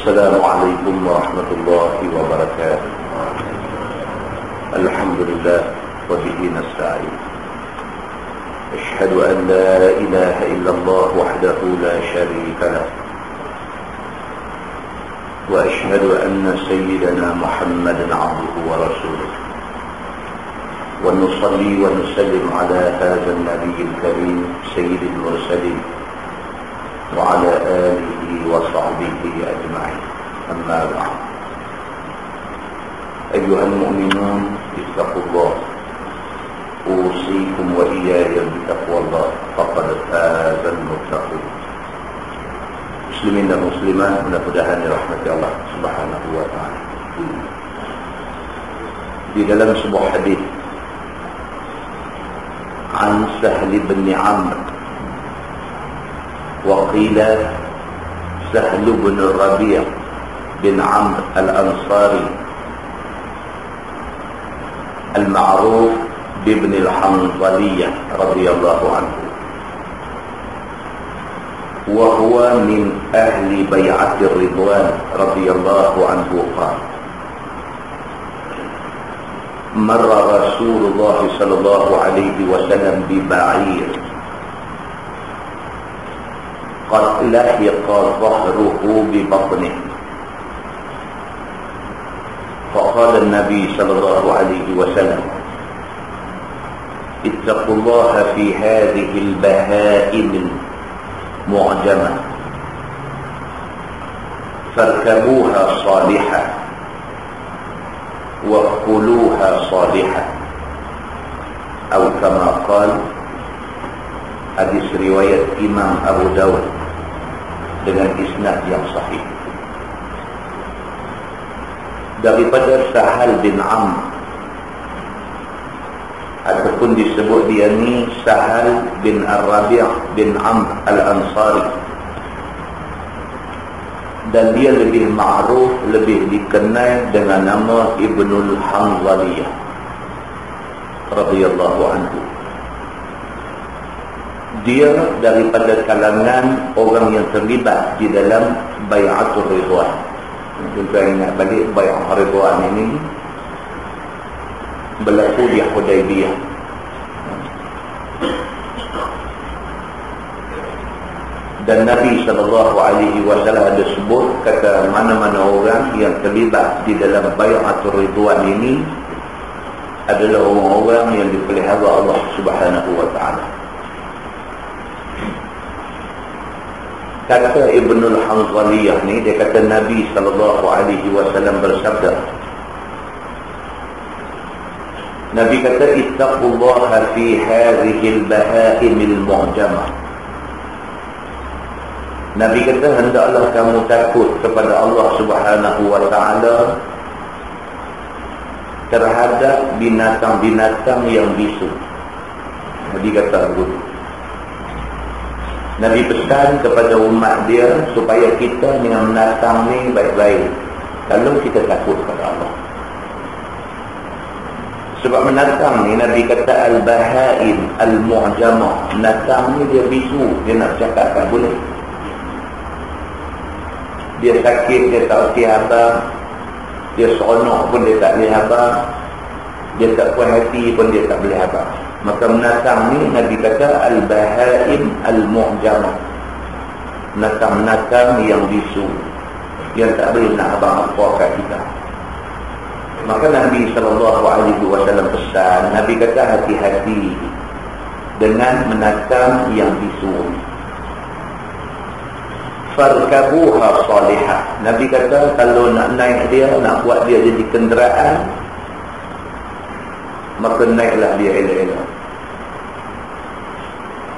السلام عليكم ورحمة الله وبركاته. الحمد لله وبه نستعين. أشهد أن لا إله إلا الله وحده لا شريك له، وأشهد أن سيدنا محمدا عبده ورسوله، ونصلي ونسلم على هذا النبي الكريم سيد المرسلين وعلى آله وصحبه أجمعين. أما بعد، أيها المؤمنون اتقوا الله، أوصيكم وإياي بتقوى الله، فقد فاز المتقون. Muslimin dan muslimat, mudah-mudahan dirahmati Allah Subhanahu wa taala. Di dalam sebuah hadis an Sahl bin Amr wa qila Sahl bin Rabi' bin Amr al-Ansari al-ma'ruf بابن الحنظلية رضي الله عنه، وهو من أهل بيعة الرضوان رضي الله عنه قال: مر رسول الله صلى الله عليه وسلم ببعير قد لحق ظهره ببطنه، فقال النبي صلى الله عليه وسلم: اتقوا الله في هذه البهائم المعجمة فاركبوها صالحة وكلوها صالحة، أو كما قال. Hadis riwayat Imam Abu Dawud dengan isnad yang sahih daripada Sahal bin Amr, ataupun disebut dia ni Sahal bin Ar-Rabi' bin Amr al-Ansari, dan dia lebih ma'ruf, lebih dikenal dengan nama Ibnul Hanzaliyah radhiyallahu anhu. Dia daripada kalangan orang yang terlibat di dalam Bai'atul Ridwan. Kita ingat balik Bai'atul Ridwan ini berlaku di Hudaybiyah. Dan Nabi SAW ada sebut, kata mana-mana orang yang terlibat di dalam Bai'atul Ridwan ini adalah orang-orang yang dipelihara Allah Subhanahu wa taala. Kata Ibnul Hanzaliyah ni, dia kata Nabi SAW bersabda, Nabi kata, ittaqullaha fi hadhil bahaimil mu'jamah. Nabi kata, hendaklah kamu takut kepada Allah Subhanahu wa taala terhadap binatang-binatang yang bisu. Nabi kata begitu. Nabi pesan kepada umat dia supaya kita dengan binatang ni baik-baik kalau kita takut kepada Allah. Sebab binatang ni Nabi kata al-bahaim al-mu'jamah, binatang ni dia bisu, dia nak cakap tak boleh, dia sakit dia tak reti apa, dia seronok pun dia tak boleh apa, dia tak puas hati pun dia tak boleh apa. Maka binatang ni Nabi kata al-bahaim al-mu'jamah, binatang-binatang yang bisu, yang tak boleh nak apa-apa kat kita. Maka Nabi SAW pesan, Nabi kata hati-hati dengan binatang yang bisu. Farkabuha salihah. Nabi kata kalau nak naik dia, nak buat dia jadi kenderaan, maka naiklah dia elok-elok.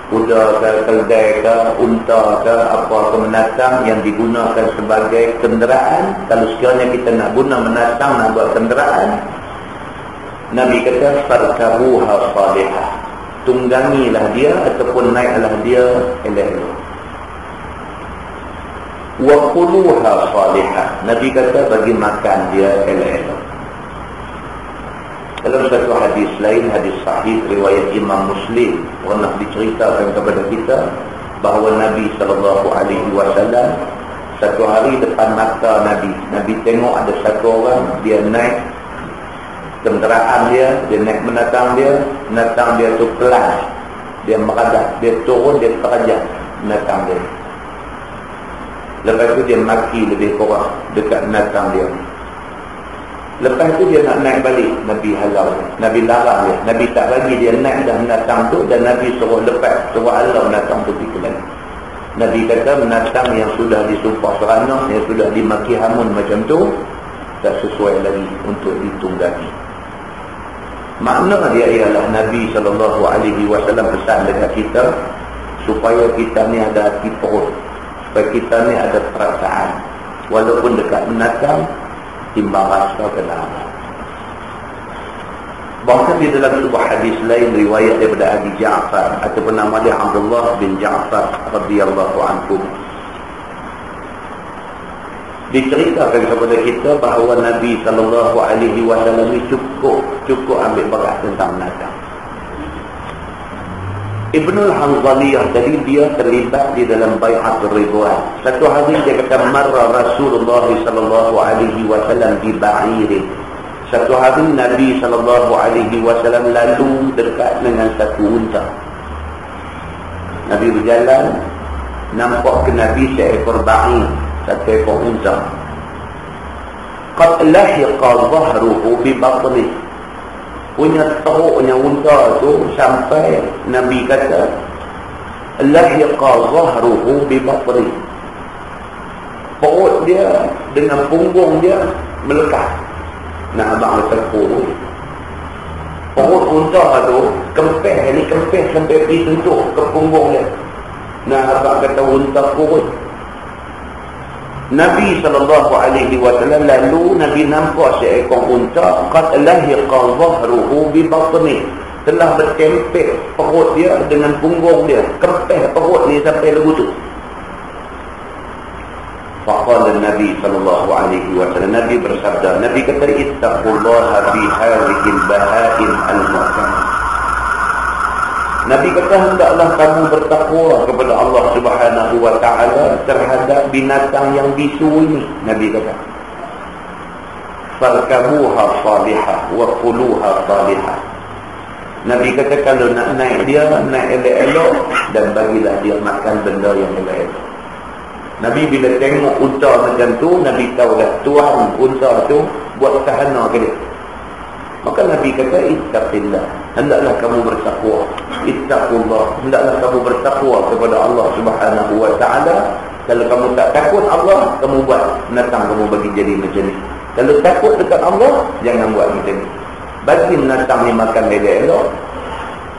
Kuda ke, keldai ke, unta ke, apa ke binatang yang digunakan sebagai kenderaan, kalau sekiranya kita nak guna binatang nak buat kenderaan, Nabi kata farkabuha salihah, tunggangilah dia ataupun naiklah dia elok-elok. Wa kuluha salihah, Nabi kata bagi makan dia elok-elok. Dalam satu hadis lain, hadis sahih riwayat Imam Muslim, pernah diceritakan kepada kita bahawa Nabi SAW Satu hari depan mata Nabi, Nabi tengok ada satu orang, dia naik kenderaan dia naik menatang dia tu pelan, dia meradak, dia turun, dia terajak menatang dia. Lepas tu dia maki lebih kurang dekat menatang dia. Lepas tu dia nak naik balik, Nabi halau dia, Nabi larang dia, Nabi tak bagi dia naik dah menatang tu, dan Nabi suruh lepas, suruh halau menatang tu pergi lagi. Nabi kata menatang yang sudah disumpah seranah, yang sudah dimaki hamun macam tu, tak sesuai lagi untuk ditunggangi. Makna dia ialah Nabi SAW pesan dekat kita supaya kita ni ada hati perut, supaya kita ni ada perasaan, walaupun dekat menatang timbang rasa kena. Bahkan di dalam sebuah hadis lain riwayat daripada Abi Ja'far ataupun nama dia Abdullah bin Ja'far radhiyallahu anhu, diceritakan kepada kita bahawa Nabi SAW ni cukup ambil berat tentang menatang. Ibnul Hanzaliyah tadi dia terlibat di dalam Bai'atul Ridwan. Satu hari dia kata marra Rasulullah SAW di ba'irin. Satu hari Nabi SAW lalu dekat dengan satu unta. Nabi berjalan, nampak ke Nabi seekor ba'ir, satu ekor unta. Qad lahiqa dhahruhu bi batni. Punya teruknya unta tu sampai Nabi kata lahiqa dhahruhu bi batni. Perut dia dengan punggung dia melekat. Nak abang terpur. Perut unta tu kempeh sampai pergi sentuh ke punggung dia. Nak abang kata unta kurut. Nabi SAW lalu Nabi nampak seekor unta qad lahiqa dhahruhu bi batni, telah bertempel perut dia dengan punggung dia, kempeh perut ni sampai lebutu. Faqala Nabi SAW, Nabi bersabda, Nabi kata ittaqullaha fi hadhihi al-baha'im al-muhkamah. Nabi kata hendaklah kamu bertakwa kepada Allah Subhanahu wa taala terhadap binatang yang bisu ini. Nabi kata farkabuha salihah wa quluha salihah. Nabi kata kalau nak naik dia, naik elok-elok dan bagilah dia makan benda yang elok-elok. Nabi bila tengok unta macam tu, Nabi tahu dah tuan unta tu buat sahana ke dia. Maka Nabi kata ittaqillah, hendaklah kamu bertakwa. Ittaqullah, hendaklah kamu bertakwa kepada Allah Subhanahu wa taala. Kalau kamu tak takut Allah, kamu buat menatang kamu bagi jadi macam ni. Kalau takut dekat Allah, jangan buat macam ni. Bagi menatang ni makan elok-elok.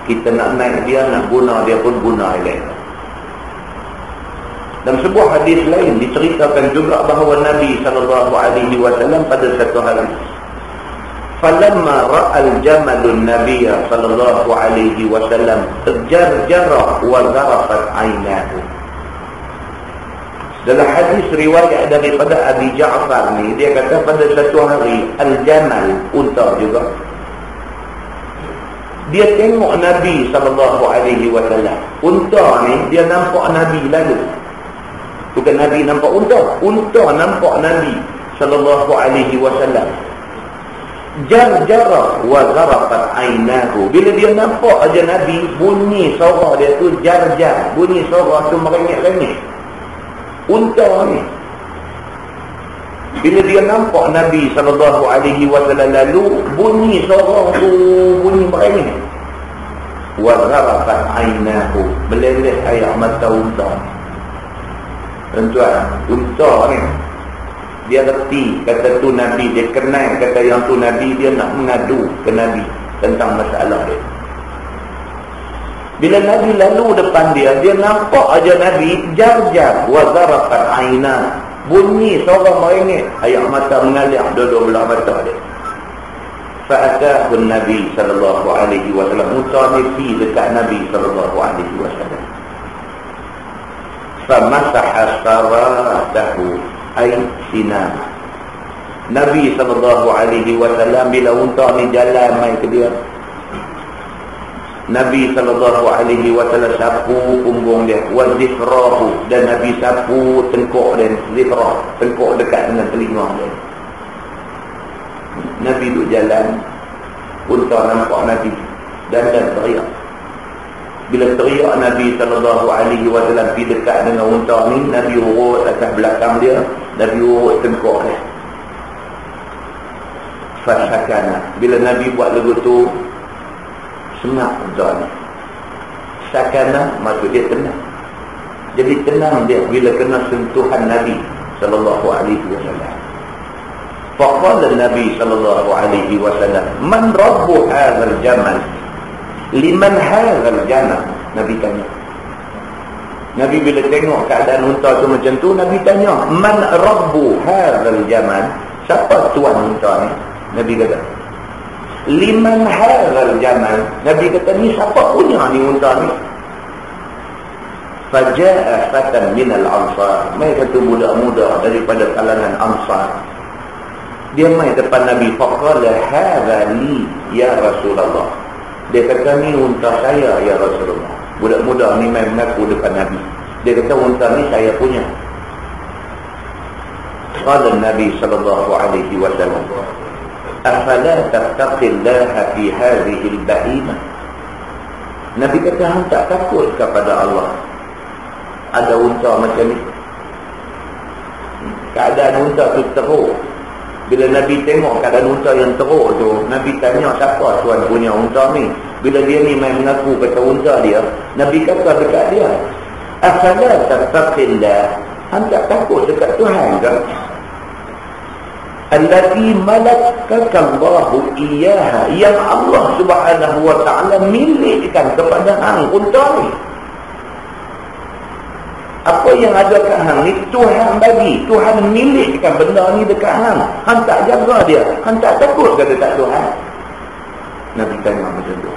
Kita nak naik dia, nak guna dia pun guna elok-elok. Dalam sebuah hadis lain diceritakan juga bahawa Nabi SAW pada satu hari, falamma ra'al jamalun nabiyya sallallahu alaihi wasallam jarjara wa zarafat 'ainahu. Dalam hadis riwayat daripada Abi Ja'far ni, dia kata pada satu hari al-jamal, unta juga, dia tengok Nabi sallallahu alaihi wasallam. Unta ni dia nampak Nabi lalu. Bukan Nabi nampak unta, unta nampak Nabi sallallahu alaihi wasallam. Jarjara wa zarafat 'ainahu. Bila dia nampak aja Nabi, bunyi suara dia tu jarjar, bunyi suara tu merengek-rengek. Unta ni bila dia nampak Nabi sallallahu alaihi wasallam lalu, bunyi suara tu bunyi merengek. Wa zarafat 'ainahu, meleleh air mata unta. Tuan, unta ni dia reti kata tu Nabi, dia kenal kata yang tu Nabi, dia nak mengadu ke Nabi tentang masalah dia. Bila Nabi lalu depan dia, dia nampak aja Nabi jarjar wa zarafat 'aina, bunyi suara merengek, air mata mengalir dua-dua belah mata dia. Fa'atahu Nabi sallallahu alaihi wasallam, unta ni pergi dekat Nabi sallallahu alaihi wasallam. Famasaha saratahu ay sinam. Nabi SAW bila unta ni jalan mai ke dia, Nabi SAW sapu punggung dia, wa zifrahu, dan Nabi sapu tengkok dia, zifrah, tengkok dekat dengan telinga dia. Nabi duduk jalan, unta nampak Nabi dan teriak. Bila teriak Nabi SAW pergi dekat dengan unta ni, Nabi urut atas belakang dia, Nabi urut tengkok dia. Fasakana. Bila Nabi buat lagu tu, semak unta ni. Sakana maksud dia tenang. Jadi tenang dia bila kena sentuhan Nabi SAW. Faqala Nabi SAW, man rabbu hadzal jamal? Liman hadzal jamal? Nabi tanya. Nabi bila tengok keadaan unta tu macam tu, Nabi tanya, man rabbu hadzal jamal? Siapa tuan unta ni? Nabi kata, liman hadzal jamal? Nabi kata, ni siapa punya ni unta ni? Faja'a fatan minal ansar. Mai kata budak muda daripada kalangan Ansar. Dia mai depan Nabi, faqala hadza li ya Rasulullah. Dia kata, ni unta saya ya Rasulullah. Budak muda ni mai mengaku depan Nabi. Dia kata, unta ni saya punya. Qala Nabi sallallahu alaihi wasallam, afala tattaqillaha fi hadhihi al-bahimah? Nabi kata, hang tak takut kepada Allah ada unta macam ni? Keadaan unta tu teruk. Bila Nabi tengok keadaan unta yang teruk tu, Nabi tanya, siapa tuan punya unta ni? Bila dia ni main mengaku kata unta dia, Nabi kata dekat dia, afala tattaqillah, hang tak takut dekat Tuhan ke? Allati malakaka Allahu iyyaha, yang Allah Subhanahu wa taala milikkan kepada hang unta ni. Apa yang ada kat hang ni Tuhan bagi, Tuhan milikkan benda ni dekat hang. Hang tak jaga dia, hang tak takut ke dekat Tuhan? Nabi tanya macam tu.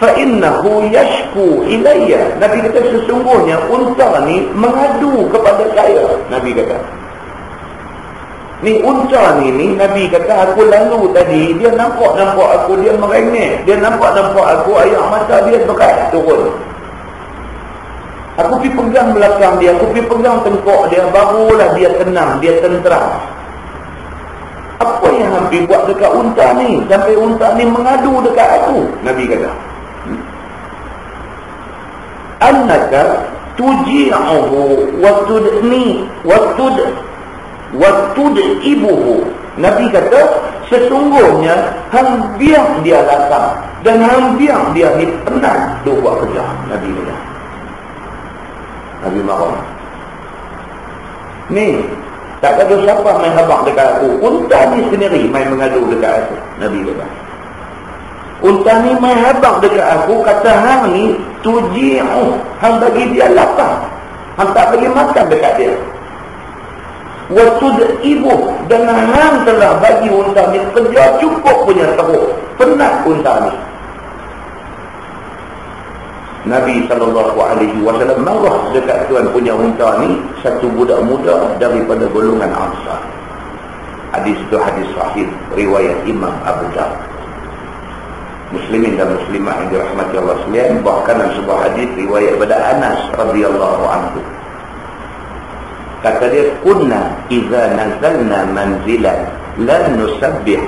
Fa innahu yashku ilayya. Nabi kata, sesungguhnya unta ni mengadu kepada saya. Nabi kata, ni unta ni Nabi kata, aku lalu tadi, dia nampak aku, dia merengek, dia nampak aku, air mata dia berat turun. Aku pergi pegang belakang dia, aku pergi pegang tengkok dia, barulah dia tenang, dia tenteram. Apa yang hampir buat dekat unta ni sampai unta ni mengadu dekat aku? Nabi kata, annaka tuji'uhu wa tudni wa tud'ibuhu. Nabi kata, sesungguhnya hang biar dia datang dan hang biar dia ni penat dia buat kerja. Nabi kata. Nabi marah. Ni tak ada siapa main habaq dekat aku, unta ni sendiri main mengadu dekat aku. Nabi kata, unta ni main habaq dekat aku, kata hang ni tuji'u, hang bagi dia lapar, hang tak bagi makan dekat dia. Wa tud'ibu, dan hang telah bagi unta ni kerja cukup punya teruk, penat unta ni. Nabi SAW marah dekat tuan punya unta ni, satu budak muda daripada golongan Ansar. Hadis itu hadis sahih riwayat Imam Abu Dawud. Muslimin dan muslimat yang dirahmati Allah sekalian, bahkan dalam sebuah hadis riwayat daripada Anas radhiyallahu anhu. Kata dia, kunna idza nazalna manzilan lan nusabbih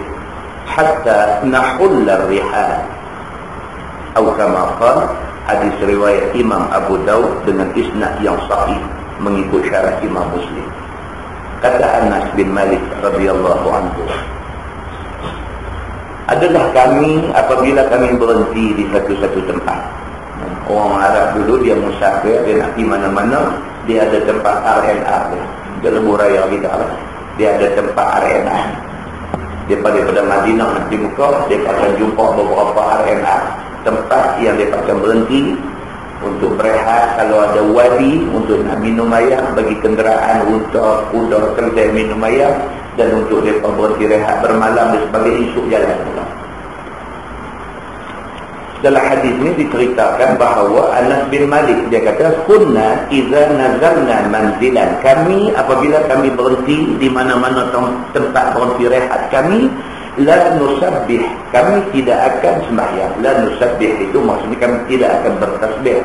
hatta nahulla ar-rihal. Atau kama qala, hadis riwayat Imam Abu Dawud dengan isnad yang sahih mengikut syarah Imam Muslim. Kata Anas bin Malik radhiyallahu anhu, adalah kami apabila kami berhenti di satu-satu tempat. Orang Arab dulu dia musafir, dia nak pergi mana-mana, dia ada tempat R&R dia lebuh raya kita lah. Dia ada tempat R&R. Dia daripada Madinah nak pergi Mekah, dia akan jumpa beberapa R&R, tempat yang dia akan berhenti untuk berehat. Kalau ada wadi untuk nak minum air bagi kenderaan, unta, kuda, keledai minum air, dan untuk mereka berhenti rehat bermalam dan sebagainya, esok jalan pula. Dalam hadis ini diceritakan bahawa Anas bin Malik dia kata, kunna idza nazalna manzilan, kami apabila kami berhenti di mana-mana tempat berhenti rehat kami, la nusabbih, kami tidak akan sembahyang. La nusabbih itu maksudnya kami tidak akan bertasbih.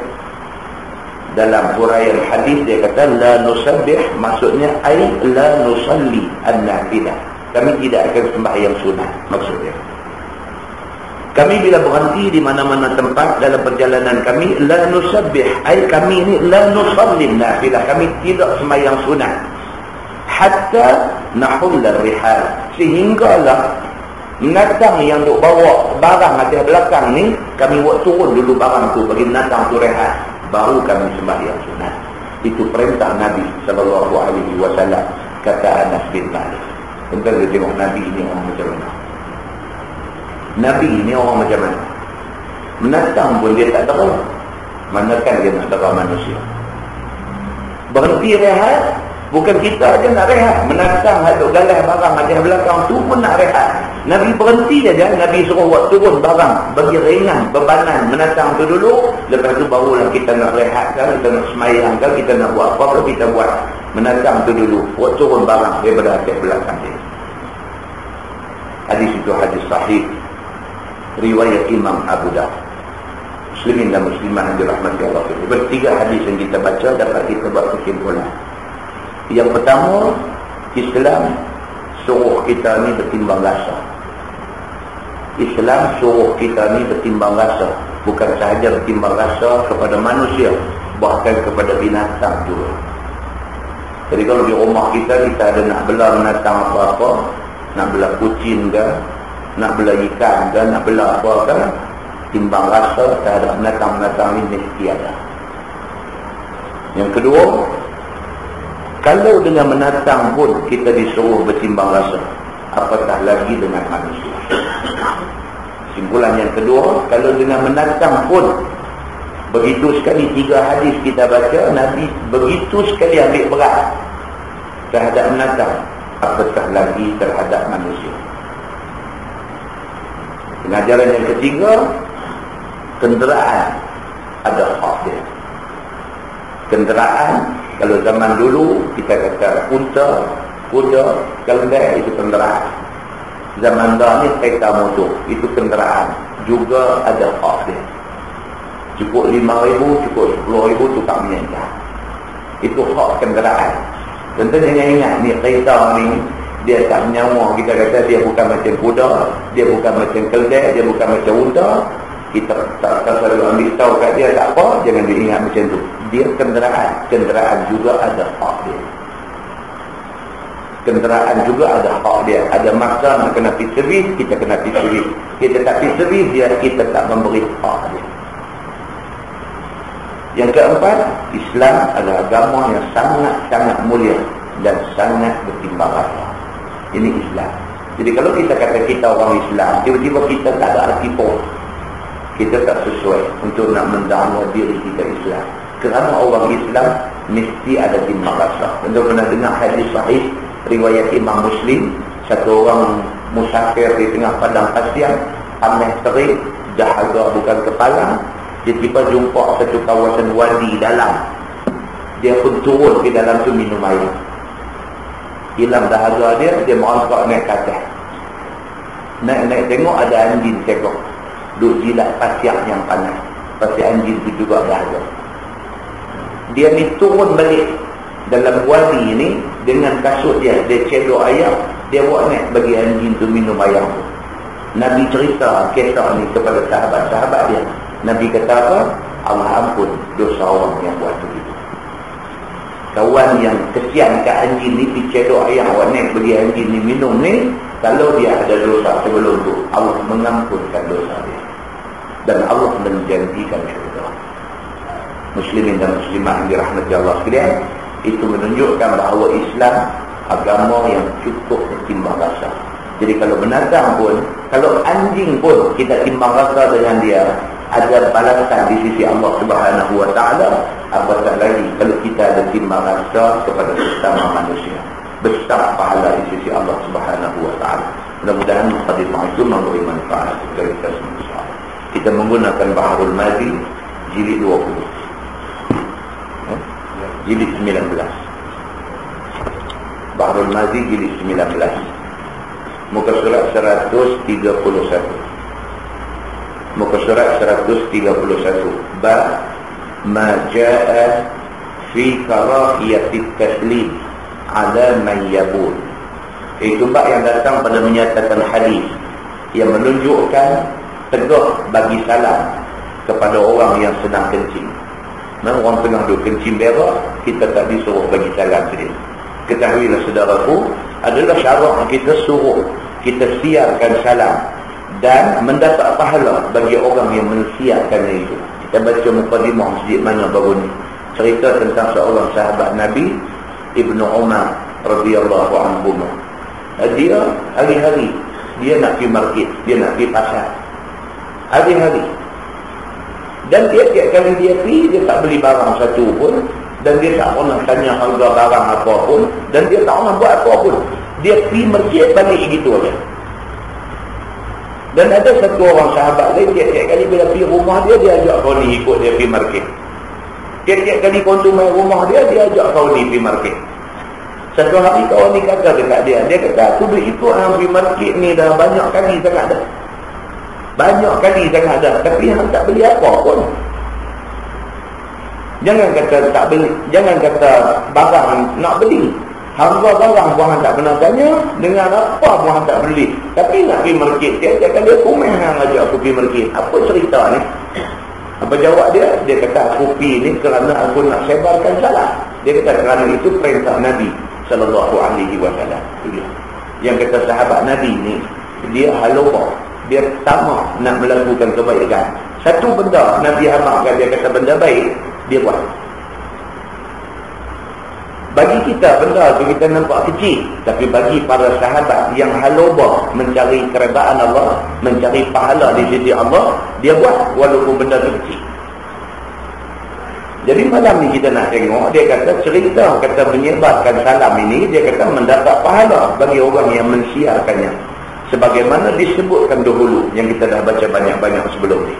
Dalam huraian hadis dia kata la nusabbih, maksudnya ai la nusalli an-nafilah, kami tidak akan sembahyang sunat maksudnya. Kami bila berhenti di mana-mana tempat dalam perjalanan kami, la nusabbih, ai kami ini la nusalli an-nafilah, kami tidak sembahyang sunat. Hatta nahull ar-rihal, sehinggalah binatang yang duk bawa barang atas belakang ni, kami buat turun dulu barang tu bagi binatang tu rehat, baru kami sembahyang sunat. Itu perintah Nabi SAW, kata Anas bin Malik. Tentang dia tengok Nabi ini orang macam mana. Nabi ini orang macam mana. Binatang pun dia tak tahu, manakan dia nak tahu manusia. Berhenti rehat, bukan kita aja nak rehat. Menantang haduk galah barang atas belakang tu pun nak rehat. Nabi berhenti aja, Nabi suruh buat turun barang, bagi ringan, bebanan menantang tu dulu. Lepas tu barulah kita nak rehat kan, kita nak semayang kan, kita nak buat apa pun kita buat. Menantang tu dulu, buat turun barang daripada atas belakang dia. Hadis itu hadis sahih, riwayat Imam Abu Dawud. Muslimin dan muslimat yang dirahmati Allah. Bertiga hadis yang kita baca dapat kita buat kesimpulan. Yang pertama, Islam suruh kita ni bertimbang rasa. Islam suruh kita ni bertimbang rasa. Bukan sahaja bertimbang rasa kepada manusia, bahkan kepada binatang juga. Jadi kalau di rumah kita ada nak bela binatang apa-apa, nak bela kucing ke, nak bela ikan ke, nak bela apa ke, timbang rasa terhadap binatang-binatang ini mesti ada. Yang kedua, kalau dengan binatang pun kita disuruh bertimbang rasa, apatah lagi dengan manusia. Simpulan yang kedua, kalau dengan binatang pun begitu sekali, 3 hadis kita baca, Nabi begitu sekali ambil berat terhadap binatang, apatah lagi terhadap manusia. Pengajaran yang ketiga, kenderaan ada hak dia. Kenderaan, kalau zaman dulu kita kata unta, kuda, keledai, itu kenderaan. Zaman dah ni kereta motor, itu kenderaan, juga ada hak dia. Cukup 5,000, cukup 10,000 tukar menyanjah, itu hak kenderaan. Tentu jangan ingat ni kereta ni dia tak menyawa, kita kata dia bukan macam kuda, dia bukan macam keledai, dia bukan macam unta. Kita tak selalu ambil tahu kat dia, tak apa, jangan diingat macam tu. Dia kenderaan, kenderaan juga ada hak dia. Kenderaan juga ada hak dia. Ada masa nak kena pergi servis, kita kena pergi servis. Kita tak pergi servis dia, kita tak memberi hak dia. Yang keempat, Islam adalah agama yang sangat-sangat mulia dan sangat bertimbang rasa. Ini Islam. Jadi kalau kita kata kita orang Islam, tiba-tiba kita tak ada arti pun, kita tak sesuai untuk nak mendakwa diri kita Islam. Kerana orang Islam mesti ada timbang rasa. Anda pernah dengar hadis sahih riwayat Imam Muslim, satu orang musafir di tengah padang pasir, panas terik, dahaga bukan kepala. Dia tiba jumpa satu kawasan wadi dalam. Dia pun turun ke dalam tu minum air. Hilang dahaga dia merangkak naik ke atas. Naik tengok ada anjing sekok duk jilat pasir yang panas. Pasir anjing itu juga dahaga. Dia ni turun balik dalam wadi ni dengan kasut dia cedok air, dia buat naik bagi anjing tu minum air tu. Nabi cerita kisah ni kepada sahabat-sahabat dia. Nabi kata apa? Allah ampun dosa orang yang buat begitu. Kawan yang kesian kat anjing ni dicedok air awak naik bagi anjing ni minum ni, kalau dia ada dosa sebelum tu, Allah mengampunkan dosa dia dan Allah menjanjikan syurga. Muslimin dan muslimat yang dirahmati Allah sekalian, itu menunjukkan bahawa Islam agama yang cukup bertimbang rasa. Jadi kalau binatang pun, kalau anjing pun kita timbang rasa dengan dia, ada balasan di sisi Allah Subhanahu wa taala. Apatah lagi kalau kita ada timbang rasa kepada sesama manusia, besar pahala di sisi Allah Subhanahu wa taala. Mudah-mudahan mukadimah itu memberi manfaat kepada kita semua. Kita menggunakan Baharul Mazi jilid 20, jilid 19. Baharul Mazi jilid 19. Muka surat 131. Muka surat 131. Ba ma jaa fi karahiyatit taslim ala man yabul. Itu bab yang datang pada menyatakan hadis yang menunjukkan tegah bagi salam kepada orang yang sedang kencing. Orang tengah duduk kencing berak, kita tak disuruh bagi salam sendiri. Ketahuilah saudaraku, adalah syarat kita suruh, kita siarkan salam dan mendapat pahala bagi orang yang mensiarkannya itu. Kita baca mukadimah masjid mana baru ni, cerita tentang seorang sahabat Nabi, Ibnu Umar radhiyallahu anhu. Dia hari-hari dia nak pergi market, dia nak pergi pasar hari-hari, dan tiap-tiap kali dia pergi, dia tak beli barang satu pun, dan dia tak pernah tanya harga barang apa pun, dan dia tak pernah buat apa pun. Dia pergi masjid, balik gitu aja. Dan ada satu orang sahabat lain, tiap-tiap kali bila pergi rumah dia, dia ajak kau ni ikut dia pergi market. Tiap-tiap kali kau tu main rumah dia, dia ajak kau ni pergi market. Satu hari kawan ni kata dekat dia kata, aku boleh ikut orang pergi market ni dah banyak kali sangat dah. Banyak kali sangat dah, tapi hang tak beli apa pun. Jangan kata tak beli, jangan kata barang nak beli. Harga barang pun hang tak pernah tanya, dengan apa pun hang tak beli. Tapi nak pergi market, tiap-tiap kali aku main hang ajak aku pergi market. Apa cerita ni? Apa jawab dia? Dia kata aku pergi ni kerana aku nak sebarkan salam. Dia kata kerana itu perintah Nabi sallallahu alaihi wasallam. Yang kata sahabat Nabi ni, dia haluba, dia tamak nak melakukan kebaikan. Satu benda Nabi amarkan, dia kata benda baik, dia buat. Bagi kita benda tu kita nampak kecil, tapi bagi para sahabat yang haluba mencari keredaan Allah, mencari pahala di sisi Allah, dia buat walaupun benda tu kecil. Jadi malam ni kita nak tengok, dia kata cerita kata menyebarkan salam ini, dia kata mendapat pahala bagi orang yang mensiarkannya, sebagaimana disebutkan dahulu yang kita dah baca banyak-banyak sebelum ni.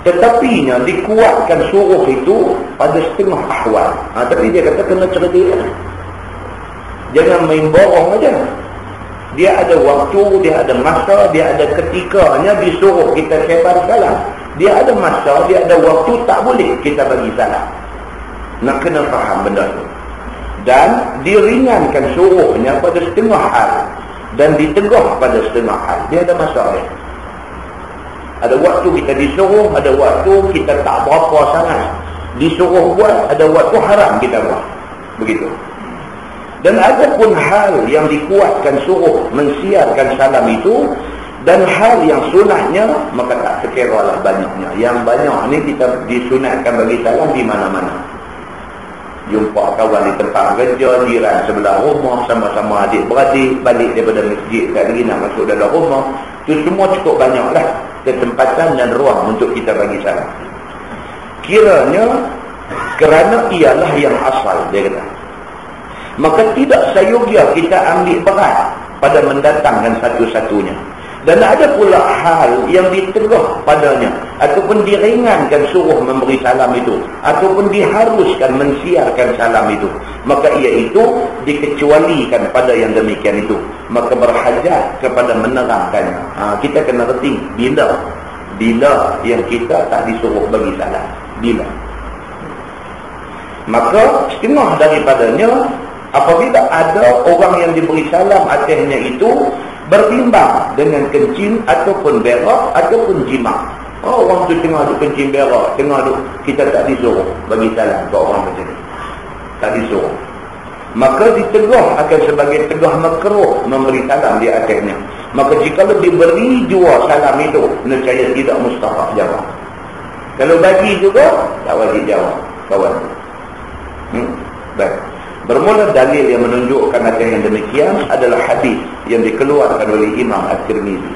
Tetapinya dikuatkan suruh itu pada setengah ahwal. Tapi dia kata kena cerdik. Jangan main borong aja. Dia ada waktu, dia ada masa, dia ada ketikanya disuruh kita sebar salam. Dia ada masa, dia ada waktu tak boleh kita bagi salam. Nak kena faham benda tu. Dan diringankan suruhnya pada setengah hal dan ditegah pada setengah hal. Dia ada masa dia. Ada waktu kita disuruh, ada waktu kita tak berapa sangat disuruh buat, ada waktu haram kita buat. Begitu. Dan ada pun hal yang dikuatkan suruh mensiarkan salam itu, dan hal yang sunatnya, maka tak sekiralah banyaknya. Yang banyak ni kita disunatkan bagi salam di mana-mana. Jumpa kawan di tempat kerja, jiran sebelah rumah, sama-sama adik-beradik, balik daripada masjid tak lagi nak masuk dalam rumah. Itu semua cukup banyaklah kesempatan dan ruang untuk kita bagi salam. Kiranya kerana ialah yang asal, dia kata, maka tidak sayogia kita ambil berat pada mendatangkan satu-satunya. Dan ada pula hal yang ditegah padanya, ataupun diringankan suruh memberi salam itu, ataupun diharuskan mensiarkan salam itu, maka ia itu dikecualikan pada yang demikian itu, maka berhajat kepada menerangkannya. Kita kena reti bila yang kita tak disuruh bagi salam, bila. Maka setengah daripadanya, apabila ada orang yang diberi salam atasnya itu bertimbang dengan kencing ataupun berak ataupun jima. Orang tu tengah duk kencing berak, tengah duk, kita tak disuruh bagi salam ke orang macam ni. Tak disuruh. Maka ditegah akan sebagai tegah makruh memberi salam di atasnya. Maka jika diberi jua salam itu, nescaya tidak mustahak jawab. Kalau bagi juga, tak wajib jawab, kawan. Baik. Bermula dalil yang menunjukkan atas yang demikian adalah hadis yang dikeluarkan oleh Imam At-Tirmizi.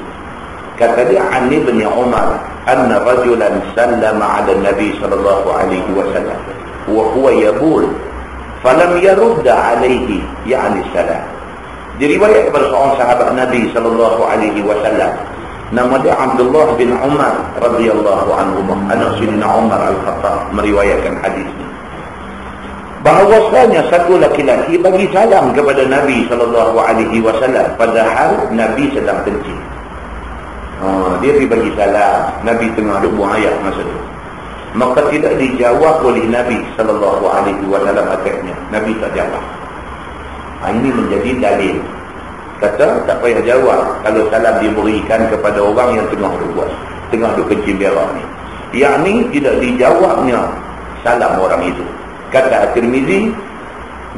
Kata dia, an Ibn Umar anna rajulan sallama ala Nabi sallallahu alaihi wasallam wa huwa yabul falam yarudda alaihi ya'ni salam. Diriwayat kepada seorang sahabat Nabi sallallahu alaihi wasallam, nama dia Abdullah bin Umar radhiyallahu anhu, anak Sayyidina Umar Al-Khattab, meriwayatkan hadis ini, bahawasanya satu laki-laki bagi salam kepada Nabi SAW, padahal Nabi sedang kencing. Dia pergi bagi salam, Nabi tengah duk buang air masa tu. Maka tidak dijawab oleh Nabi SAW akhirnya. Nabi tak jawab. Ini menjadi dalil. Kata tak payah jawab kalau salam diberikan kepada orang yang tengah berbuat, tengah duk kencing berak ni. Yang ni tidak dijawabnya salam orang itu. Kata At-Tirmizi,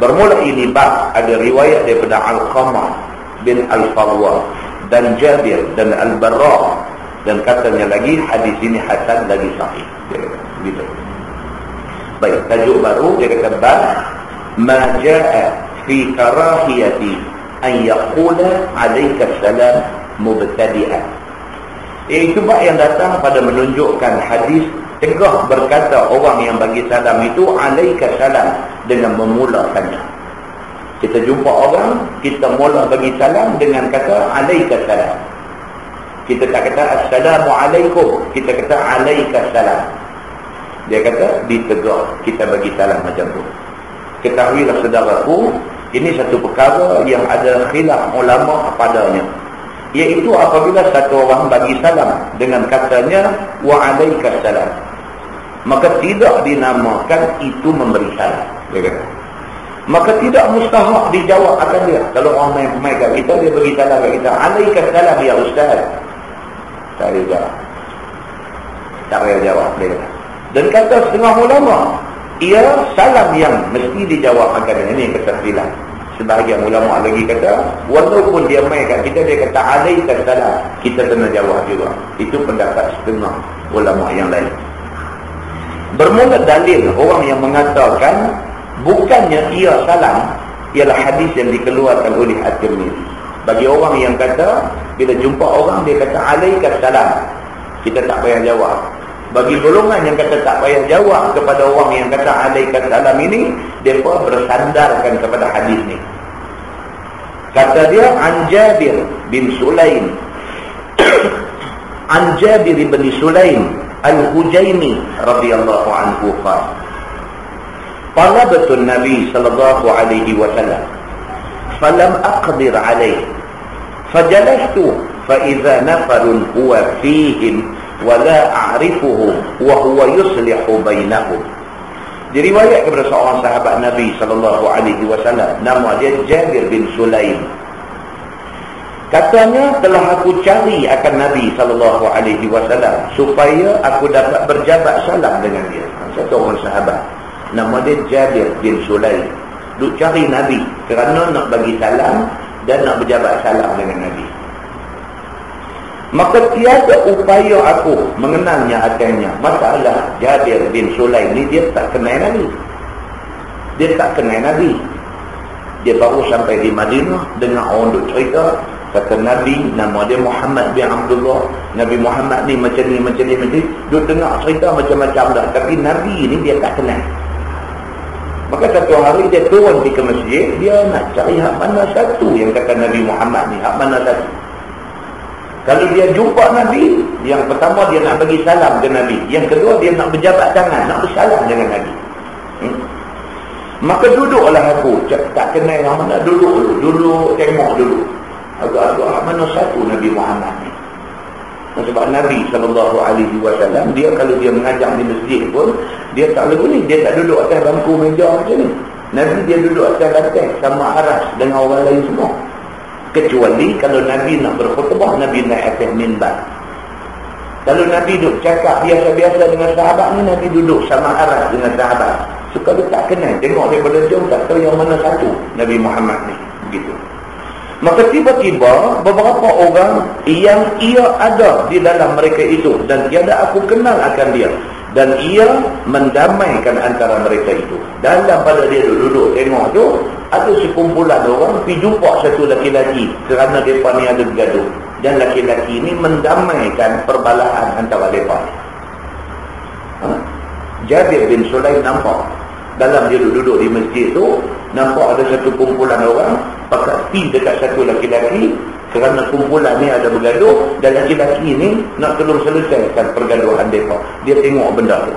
bermula ini bab ada riwayat daripada Al-Qamah bin Al-Farwa dan Jabir dan Al-Barra, dan katanya lagi hadis ini hasan lagi sahih. Begitu. Baik, tajuk baru dia kata bab ma jaa fi karahiyati an yaqula alayka salam mubtadi'an. Itu bab yang datang pada menunjukkan hadis tegah berkata orang yang bagi salam itu alaika salam dengan memulakannya. Kita jumpa orang, kita mula bagi salam dengan kata alaika salam. Kita tak kata assalamualaikum, kita kata alaika salam. Dia kata ditegak kita bagi salam macam tu. Ketahuilah saudaraku, ini satu perkara yang ada khilaf ulama padanya, iaitu apabila satu orang bagi salam dengan katanya wa alaika salam, maka tidak dinamakan itu memberi salam. Dia kata, maka tidak mustahak dijawab akan dia. Kalau orang main kat kita, dia bagi salam kat kita, alaika salam ya ustaz, tak boleh jawab. Tak boleh jawab, dia kata. Dan kata setengah ulama, ia salam yang mesti dijawab akan dia. Ini keterfilan. Sebahagian ulama lagi kata, walaupun dia main kat kita, dia kata alaika salam, kita kena jawab juga. Itu pendapat setengah ulama yang lain. Bermula dalil orang yang mengatakan bukannya ia salam ialah hadis yang dikeluarkan oleh At-Tirmizi. Bagi orang yang kata bila jumpa orang dia kata alaika salam, kita tak payah jawab. Bagi golongan yang kata tak payah jawab kepada orang yang kata alaika salam ini, mereka bersandarkan kepada hadis ni. Kata dia an Jabir bin Sulaim an Jabir bin Sulaim Al-Hujaini radhiyallahu anhu qala talabtu an-nabi sallallahu alaihi wasallam falam aqdir alayhi fajalastu fa idza nafarun huwa fihim wa la a'rifuhu wa huwa yuslihu bainahum. Diriwayat kepada seorang sahabat Nabi sallallahu alaihi wasallam, nama dia Jabir bin Sulaim. Katanya telah aku cari akan Nabi SAW supaya aku dapat berjabat salam dengan dia. Satu orang sahabat, nama dia Jabir bin Sulaim, duk cari Nabi kerana nak bagi salam dan nak berjabat salam dengan Nabi. Maka tiada upaya aku mengenalnya akhirnya. Masalah Jabir bin Sulaim ni dia tak kenal Nabi. Dia tak kenal Nabi. Dia baru sampai di Madinah, dengar orang duk cerita, kata Nabi nama dia Muhammad bin Abdullah, Nabi Muhammad ni macam ni duk dengar cerita macam-macam dah, tapi Nabi ni dia tak kenal. Maka satu hari dia turun pergi ke masjid, dia nak cari hak mana satu yang kata Nabi Muhammad ni, hak mana satu. Kalau dia jumpa Nabi, yang pertama dia nak bagi salam ke Nabi, yang kedua dia nak berjabat tangan, nak bersalam dengan Nabi. Maka duduklah aku, tak kenal yang mana, duduk tengok dulu agak-agak mana satu Nabi Muhammad ni. Sebab Nabi SAW dia kalau dia mengajar di masjid pun dia tak lagu ni, dia tak duduk atas bangku meja macam ni. Nabi dia duduk atas lantai sama aras dengan orang lain semua. Kecuali kalau Nabi nak berkhutbah, Nabi naik atas minbar. Kalau Nabi duduk cakap biasa-biasa dengan sahabat ni, Nabi duduk sama aras dengan sahabat. So kalau tak kenal, tengok daripada jauh tak tahu yang mana satu Nabi Muhammad ni. Begitu. Maka tiba-tiba beberapa orang yang ia ada di dalam mereka itu dan tiada aku kenal akan dia, dan ia mendamaikan antara mereka itu. Dalam pada dia duduk tengok tu, ada sekumpulan orang pergi jumpa satu laki-laki kerana mereka ni ada bergaduh, dan laki-laki ini mendamaikan perbalahan antara mereka. Jabir bin Sulaim nampak dalam dia duduk di masjid tu, nampak ada satu kumpulan orang pakai pi dekat satu laki-laki kerana kumpulan ni ada bergaduh, dan laki-laki ni nak tolong selesaikan pergaduhan mereka. Dia tengok benda tu.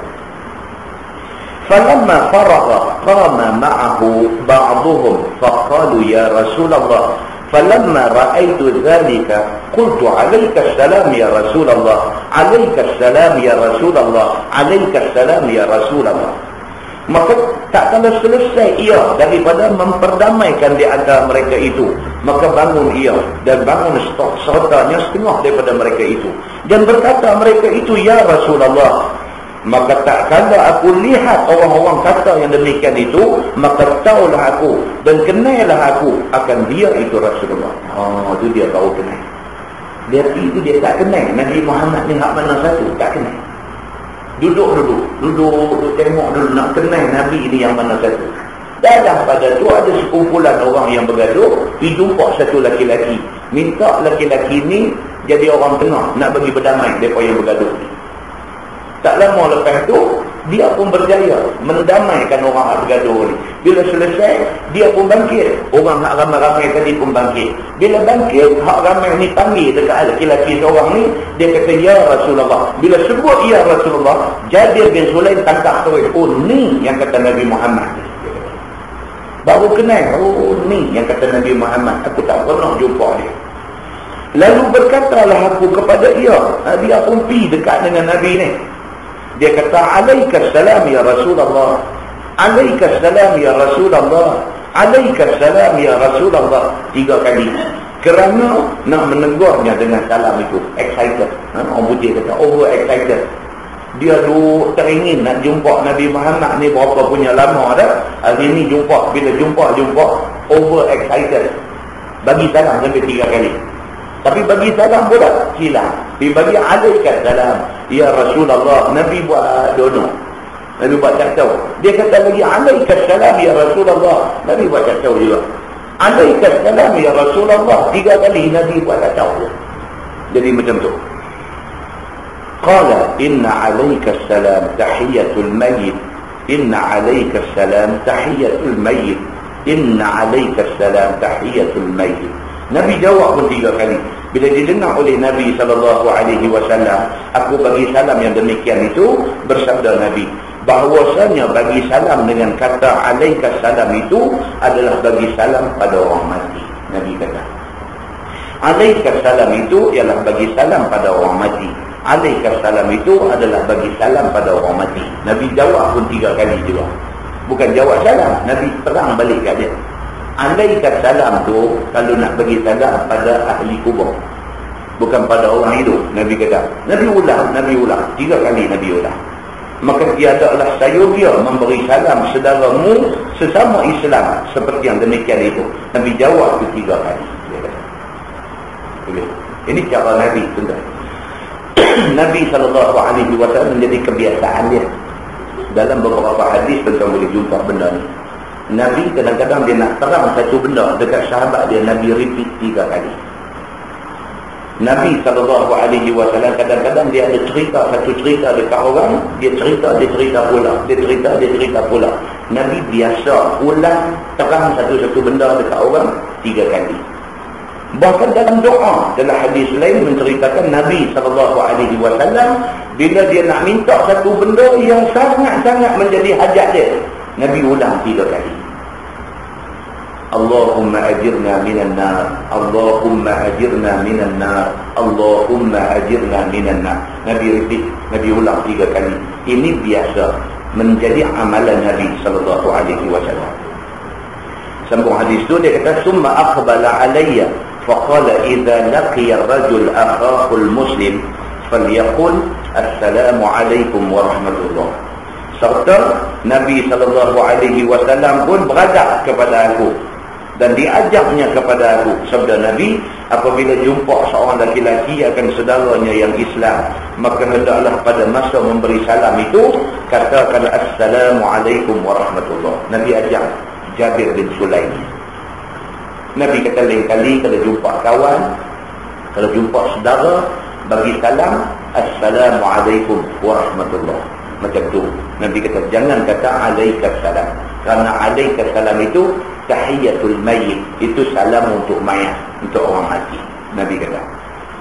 Falamma faragha qama ma'ahu ba'dhum faqalu ya Rasulullah. Falamma ra'aitu dhalika qultu 'alaika assalam ya Rasulullah, 'alaika assalam ya Rasulullah, 'alaika assalam ya Rasulullah. Maka tak kala selesai ia daripada memperdamaikan di antara mereka itu, maka bangun ia dan bangun stok sertanya setengah daripada mereka itu, dan berkata mereka itu, ya Rasulullah. Maka tak kala aku lihat orang-orang kata yang demikian itu, maka tahulah aku dan kenailah aku akan dia itu Rasulullah. Itu dia tahu kenal. Dia itu dia tak kenal Nabi Muhammad ni hak mana satu, tak kenal. Duduk tengok dulu nak kenal Nabi ini yang mana satu. Dalam pada tu ada sekumpulan orang yang bergaduh, jumpa satu laki-laki, minta laki-laki ni jadi orang tengah nak bagi berdamai depa yang bergaduh. Tak lama lepas tu dia pun berjaya mendamaikan orang hak bergaduh ni. Bila selesai dia pun bangkit, orang hak ramai-ramai tadi pun bangkit. Bila bangkit hak ramai ni panggil dekat lelaki seorang ni, dia kata ya Rasulullah. Bila sebut ya Rasulullah, Jabir bin Sulaim tangkap terus, ni yang kata Nabi Muhammad. Baru kenal, ni yang kata Nabi Muhammad, aku tak pernah jumpa dia. Lalu berkatalah aku kepada dia pun pergi dekat dengan Nabi ni. Dia kata, alaikassalam ya Rasulullah, alaikassalam ya Rasulullah, alaikassalam ya Rasulullah, 3 kali. Kerana nak menegurnya dengan salam itu, excited. Orang putih kata over excited. Dia duk teringin nak jumpa Nabi Muhammad ni berapa punya lama dah. Hari ni jumpa, bila jumpa over excited. Bagi salam sampai 3 kali. Tapi bagi salam pula silap. Dia bagi alaikassalam ya Rasulullah. Nabi buat dono, Nabi buat tak tahu. Dia kata lagi alaikassalam ya Rasulullah. Nabi buat tak tahu juga. Alaikassalam ya Rasulullah 3 kali Nabi buat tak tahu. Jadi macam tu. Qala inna alaikassalam tahiyatul mayyit, inna alaikassalam tahiyatul mayyit, inna alaikassalam tahiyatul mayyit. Nabi jawab pun 3 kali. Bila didengar oleh Nabi SAW, aku bagi salam yang demikian itu, bersabda Nabi, bahawasanya bagi salam dengan kata alaikassalam itu adalah bagi salam pada orang mati. Nabi kata alaikassalam itu ialah bagi salam pada orang mati. Alaikassalam itu adalah bagi salam pada orang mati. Nabi jawab pun 3 kali juga. Bukan jawab salam, Nabi terang balik kat dia. Alaikassalam tu kalau nak bagi salam pada ahli kubur, bukan pada orang hidup. Nabi kata, Nabi ulang 3 kali Nabi ulang. Maka tiadalah sayurnya memberi salam saudaramu sesama Islam seperti yang demikian itu. Nabi jawab tu 3 kali. Dia kata. Ini cara Nabi tuan. Nabi SAW menjadi kebiasaan dia. Dalam beberapa hadis tentang boleh jumpa benda ni. Nabi kadang-kadang dia nak terang satu benda dekat sahabat dia, Nabi repeat 3 kali. Nabi SAW kadang-kadang dia ada satu cerita dekat orang, dia cerita pula. Nabi biasa ulang terang satu-satu benda dekat orang 3 kali. Bahkan dalam doa, dalam hadis lain menceritakan Nabi SAW bila dia nak minta satu benda yang sangat-sangat menjadi hajat dia, Nabi ulang 3 kali. Allahumma ajirna minan nar, Allahumma ajirna minan nar, Allahumma ajirna minan nar. Nabi repeat, Nabi ulang 3 kali. Ini biasa menjadi amalan Nabi SAW. Sambung hadis tu dia kata, summa aqbala alayya faqala idza laqiya ar-rajul akhahu al-muslim falyaqul assalamu alaikum warahmatullahi. Serta Nabi SAW pun beradab kepada aku dan diajaknya kepada aku. Sabda Nabi, apabila jumpa seorang laki-laki akan saudaranya yang Islam, maka hendaklah pada masa memberi salam itu katakan assalamualaikum warahmatullahi. Nabi ajak Jabir bin Sulaim. Nabi kata lain kali kalau jumpa kawan, kalau jumpa saudara, bagi salam assalamualaikum warahmatullahi. Macam tu. Nabi kata jangan kata alaikassalam, kerana alaikassalam itu tahiyatul mayyit, itu salam untuk mayat, untuk orang mati. Nabi kata.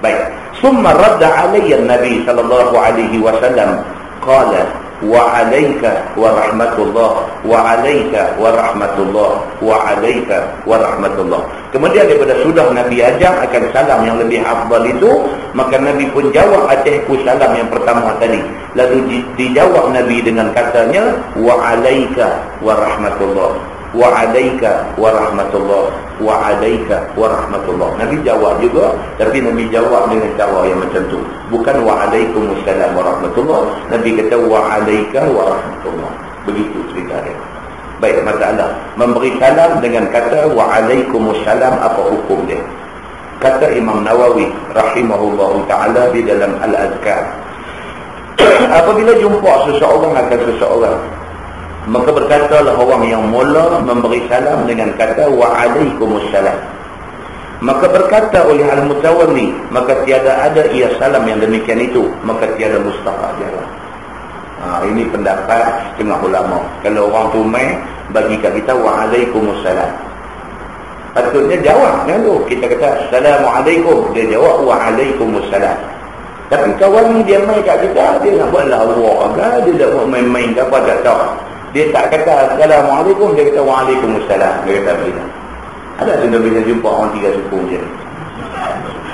Baik. Summa radda alayya Nabi sallallahu alaihi wasallam qala wa alayka wa rahmatullah, wa alayka wa rahmatullah, wa alayka wa rahmatullah. Kemudian daripada sudah Nabi ajar akan salam yang lebih afdal itu, maka Nabi pun jawab atasku salam yang pertama tadi. Lalu dijawab Nabi dengan katanya wa alayka wa rahmatullah, wa alayka wa rahmatullah, wa alayka wa rahmatullah. Nabi jawab juga, tapi Nabi jawab dengan cara yang macam tu, bukan wa alaikumussalam wa rahmatullah. Nabi kata wa alayka wa rahmatullah. Begitu cerita dia. Baik, masalah memberi salam dengan kata wa alaikumussalam, apa hukum dia? Kata Imam Nawawi rahimahullahu ta'ala di dalam Al-Azkar, apabila jumpa seseorang akan seseorang, maka berkatalah orang yang mula memberi salam dengan kata wa alaikumussalam. Maka berkata oleh al-mutawalli, maka tiada ada ia salam yang demikian itu, maka tiada mustahak jalan. Ini pendapat setengah ulama. Kalau orang tu main bagi kat kita wa alaikumussalam, patutnya jawab kan tu. Kita kata assalamualaikum, dia jawab wa alaikumussalam. Tapi kawan ni dia main kat kita, dia nak buat lawak ke, dia nak buat main-main ke apa, tak tahu. Dia tak kata assalamualaikum, dia kata waalaikumsalam. Dia kata begitu. Ada tu bila jumpa orang tiga suku je.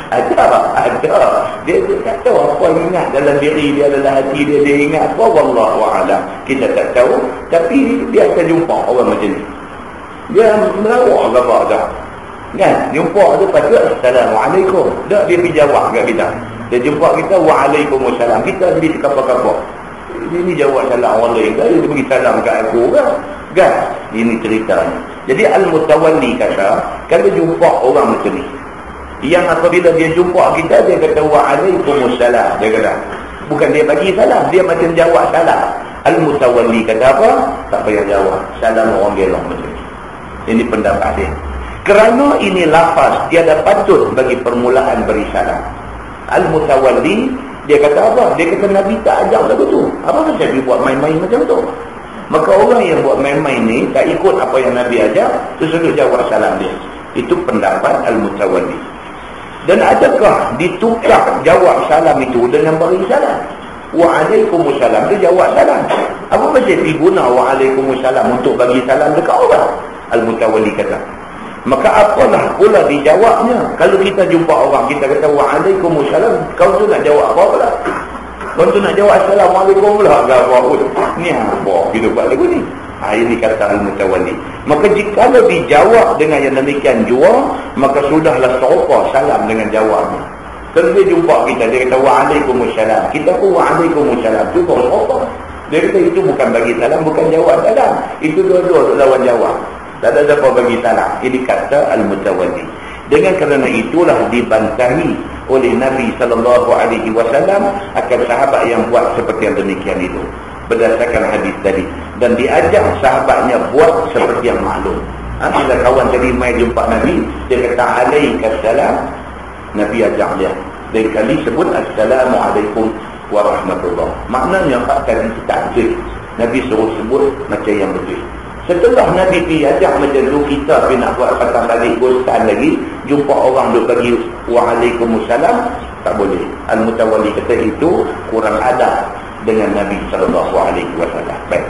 Ada. Dia tak tahu apa yang ingat dalam diri dia, dalam hati dia, dia ingat apa, wallahu a'lam. Kita tak tahu, tapi dia akan jumpa orang macam ni. Dia melawak ke apa dah. Kan? Jumpa tu patut assalamualaikum. Tak, dia pergi jawab kat kita. Dia jumpa kita waalaikumsalam. Kita jadi terkapa-kapa. Ini jawab salam orang lain kan, dia bagi salam kat aku kan. Ini ceritanya. Jadi al-mutawalli kata, kalau jumpa orang macam ni, yang apabila dia jumpa kita, dia kata waalaikumsalam, dia kata, bukan dia bagi salam, dia macam jawab salam. Al-mutawalli kata apa? Tak payah jawab salam orang gelong macam ni. Ini pendapat dia. Kerana ini lafaz tiada patut bagi permulaan beri salam. Al-mutawalli dia kata apa? Dia kata Nabi tak ajar lagu tu. Apa macam dia buat main-main macam tu? Maka orang yang buat main-main ni tak ikut apa yang Nabi ajar, terus jawab salam dia. Itu pendapat al-mutawalli. Dan adakah ditukar jawab salam itu dengan beri salam? Waalaikumsalam, dia jawab salam. Apa macam diguna waalaikumsalam untuk bagi salam dekat orang? Al-mutawalli kata, maka apalah pula dijawabnya. Kalau kita jumpa orang, kita kata waalaikumsalam, kau tu nak jawab apa pula? Kau tu nak jawab assalamualaikum pula ke apa? Ni apa kita buat lagu ni? Ini kata al-mutawalli. Maka jika dijawab dengan yang demikian jua, maka sudahlah serupa salam dengan jawabnya. Kalau dia jumpa kita, dia kata waalaikumsalam, kita pun waalaikumsalam, tu serupa. Dia kata itu bukan bagi salam, bukan jawab salam. Itu dua-dua lawan jawab. Tak ada siapa bagi salam. Ini kata al-mutawalli. Dengan kerana itulah dibantahi oleh Nabi SAW akan sahabat yang buat seperti yang demikian itu, berdasarkan hadis tadi. Dan diajak sahabatnya buat seperti yang maklum. Bila kawan tadi mai jumpa Nabi, dia kata alaikassalam, Nabi ajak dia. Dan kali sebut assalamualaikum warahmatullah. Maknanya tadi tak betul. Nabi suruh sebut macam yang betul. Setelah Nabi diajak macam tu, kita pergi nak buat patah balik bosan lagi, jumpa orang duk bagi waalaikumsalam, tak boleh. Al-mutawalli kata itu kurang adab dengan Nabi SAW. Baik.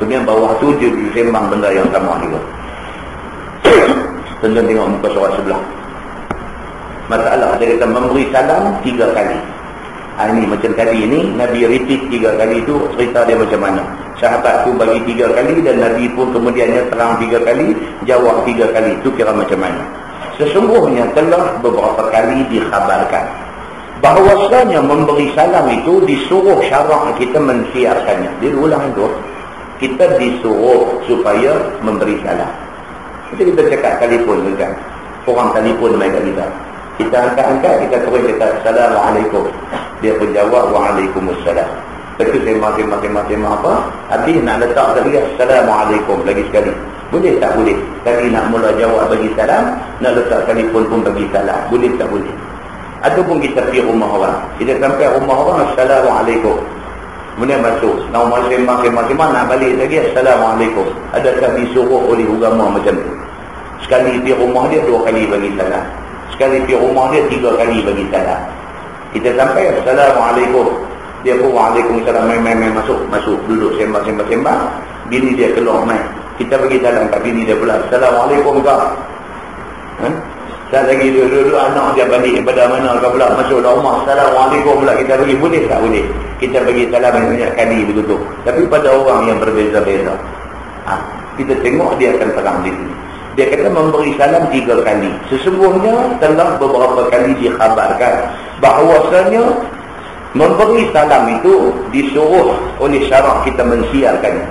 Kemudian bawah tu dia sembang benda yang sama juga. Tuan-tuan tengok muka surat sebelah. Masalah dia kata memberi salam 3 kali. Ini macam tadi ni, Nabi repeat 3 kali tu, cerita dia macam mana. Sahabat tu bagi 3 kali dan Nabi pun kemudiannya terang 3 kali, jawab 3 kali. Itu kira macam mana. Sesungguhnya telah beberapa kali dikhabarkan bahawasanya memberi salam itu disuruh syarak kita mensiarkannya. Dia ulang itu, kita disuruh supaya memberi salam. Jadi kita cakap telefon kan, orang telefon main kat kita, kita angkat-angkat, kita terus kata assalamualaikum, dia pun jawab waalaikumsalam. Lepas tu saya makin apa, habis nak letak lagi assalamualaikum lagi sekali. Boleh tak boleh? Tadi nak mula jawab bagi salam, nak letak telefon pun bagi salam. Boleh tak boleh? Ataupun kita pergi rumah orang, kita sampai rumah orang assalamualaikum, kemudian masuk, nak masing-masing nak balik lagi assalamualaikum. Adakah disuruh oleh agama macam tu? Sekali pergi rumah dia 2 kali bagi salam, sekali pergi rumah dia 3 kali bagi salam. Kita sampai assalamualaikum, Dia pun waalaikumsalam, main masuk duduk sembang. Bini dia keluar main. Kita bagi salam kat bini dia pula. Assalamualaikum kak. Tak lagi duduk anak dia balik pada mana kau pula masuk dalam rumah. Assalamualaikum pula kita bagi. Boleh tak boleh? Kita bagi salam banyak kali begitu. Tapi pada orang yang berbeza-beza. Kita tengok dia akan terang di sini. Dia kata memberi salam 3 kali. Sesungguhnya telah beberapa kali dikhabarkan bahawasanya memberi salam itu disuruh oleh syarak kita mensiarkannya.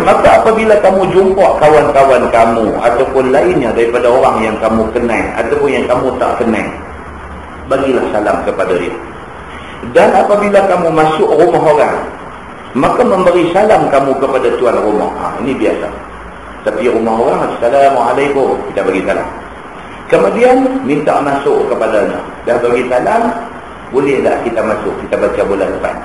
Maka apabila kamu jumpa kawan-kawan kamu ataupun lainnya daripada orang yang kamu kenal ataupun yang kamu tak kenal, bagilah salam kepada dia. Dan apabila kamu masuk rumah orang, maka memberi salam kamu kepada tuan rumah. Ini biasa. Tapi rumah orang, Assalamualaikum, kita bagi salam. Kemudian minta masuk kepadanya. Dah bagi salam, boleh tak kita masuk, kita baca bulan depan.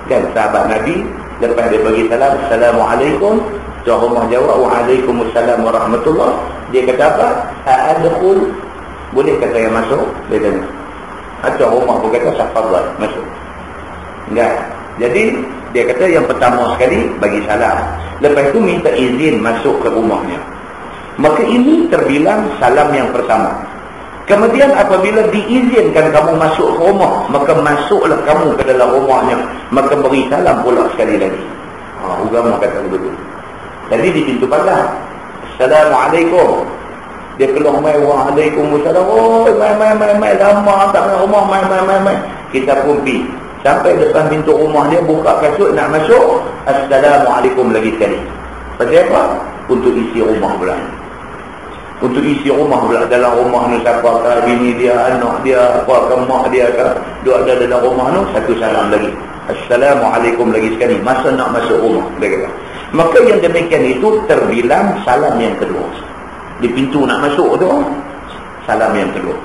Dan sahabat Nabi, lepas dia bagi salam, Assalamualaikum, tuan rumah jawab, Waalaikumsalam warahmatullah. Dia kata apa? Adkhul, boleh kata yang masuk? Dia tanya. Tuan rumah pun kata, Safadhal, masuk. Enggak. Jadi dia kata yang pertama sekali bagi salam, lepas itu minta izin masuk ke rumahnya. Maka ini terbilang salam yang pertama. Kemudian apabila diizinkan kamu masuk ke rumah, maka masuklah kamu ke dalam rumahnya, maka beri salam pula sekali lagi. Agama kata begitu. Tadi di pintu pagar, Assalamualaikum. Dia keluar mai, Waalaikumsalam. Oh, mai lama tak nak rumah, mai. Kita pun pergi sampai depan pintu rumah dia, buka kasut nak masuk, Assalamualaikum lagi sekali. Pasal apa? Untuk isi rumah pula. Untuk isi rumah pula. Dalam rumah ni siapa ke, bini dia, anak dia, apa ke, mak dia ke, dia ada dalam rumah tu, satu salam lagi, Assalamualaikum lagi sekali. Masa nak masuk rumah dia kata. Maka yang demikian itu terbilang salam yang kedua. Di pintu nak masuk tu, salam yang kedua.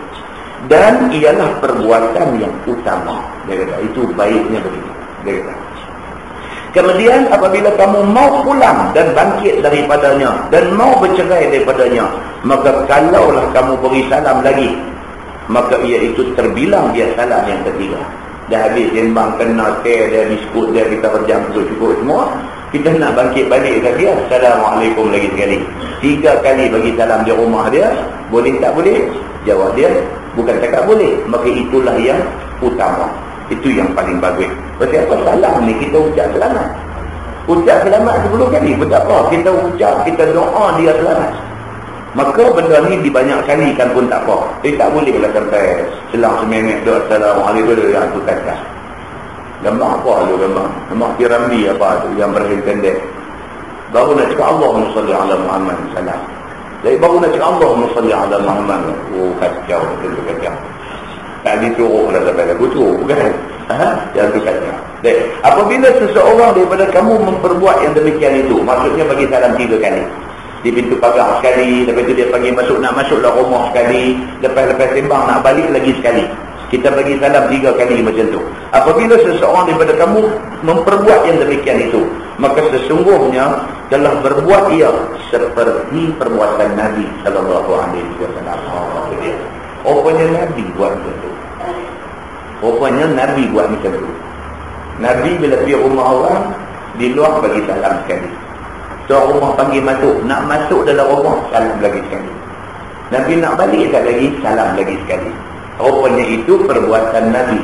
Dan ialah perbuatan yang utama. Dia kata, itu baiknya begitu. Dia kata. Kemudian apabila kamu mau pulang dan bangkit daripadanya dan mau bercerai daripadanya, maka kalaulah kamu beri salam lagi, maka ia itu terbilang dia salam yang ketiga. Dah habis sembang, kena teh dia, biskut dia, kita berjam cukup semua, kita nak bangkit balik ke dia, Assalamualaikum lagi sekali. 3 kali bagi salam di rumah dia. Boleh tak boleh? Jawab dia, bukan cakap boleh. Maka itulah yang utama. Itu yang paling bagus. Pasal apa? Salam ni kita ucap selamat. Ucap selamat 10 kali pun tak apa. Kita ucap, kita doa dia selamat. Maka benda ni dibanyak kalikan pun tak apa. Tak boleh lah sampai selang seminit doa Assalamualaikum yang tu kata. Gambar apa tu gambar? Gambar piramidi apa tu yang berhenti pendek. Baru nak cakap Allahumma salli ala Muhammad salam. Jadi baru nak cakap Allahumma salli ala Muhammad. Oh kacau betul kacau. Tak disuruh lah sampai lagu tu, bukan? Yang tu kata. Baik. Apabila seseorang daripada kamu memperbuat yang demikian itu, maksudnya bagi salam 3 kali. Di pintu pagar sekali, lepas itu dia panggil masuk, nak masuklah rumah sekali, lepas sembang nak balik lagi sekali. Kita bagi salam 3 kali macam tu. Apabila seseorang daripada kamu memperbuat yang demikian itu, maka sesungguhnya telah berbuat ia seperti perbuatan Nabi sallallahu alaihi wasallam. Rupanya Nabi buat macam tu. Rupanya Nabi buat macam tu. Nabi bila pergi rumah orang, di luar bagi salam sekali. Tuan rumah panggil masuk, nak masuk dalam rumah, salam lagi sekali. Nabi nak balik sekali lagi, salam lagi sekali. Rupanya itu perbuatan Nabi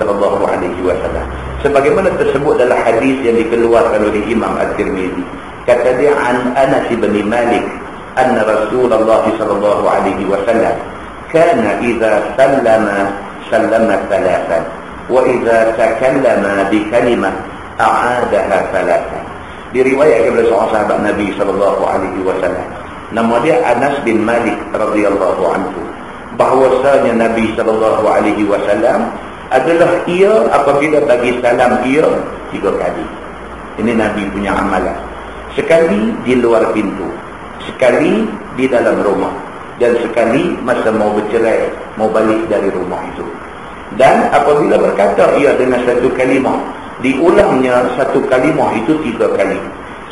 sallallahu alaihi wasallam. Sebagaimana tersebut dalam hadis yang dikeluarkan oleh Imam At-Tirmizi. Kata dia, an Anas bin Malik, anna Rasulullah sallallahu alaihi wasallam kana idza sallama thalathan wa idza takallama bi kalimah a'adaha thalathan. Diriwayatkan oleh seorang sahabat Nabi sallallahu alaihi wasallam, nama dia Anas bin Malik radhiyallahu anhu, bahwasanya Nabi sallallahu alaihi wasallam adalah ia apabila bagi salam ia 3 kali. Ini Nabi punya amalan. Sekali di luar pintu, sekali di dalam rumah, dan sekali masa mau bercerai, mau balik dari rumah itu. Dan apabila berkata ia dengan satu kalimah, diulangnya satu kalimah itu 3 kali,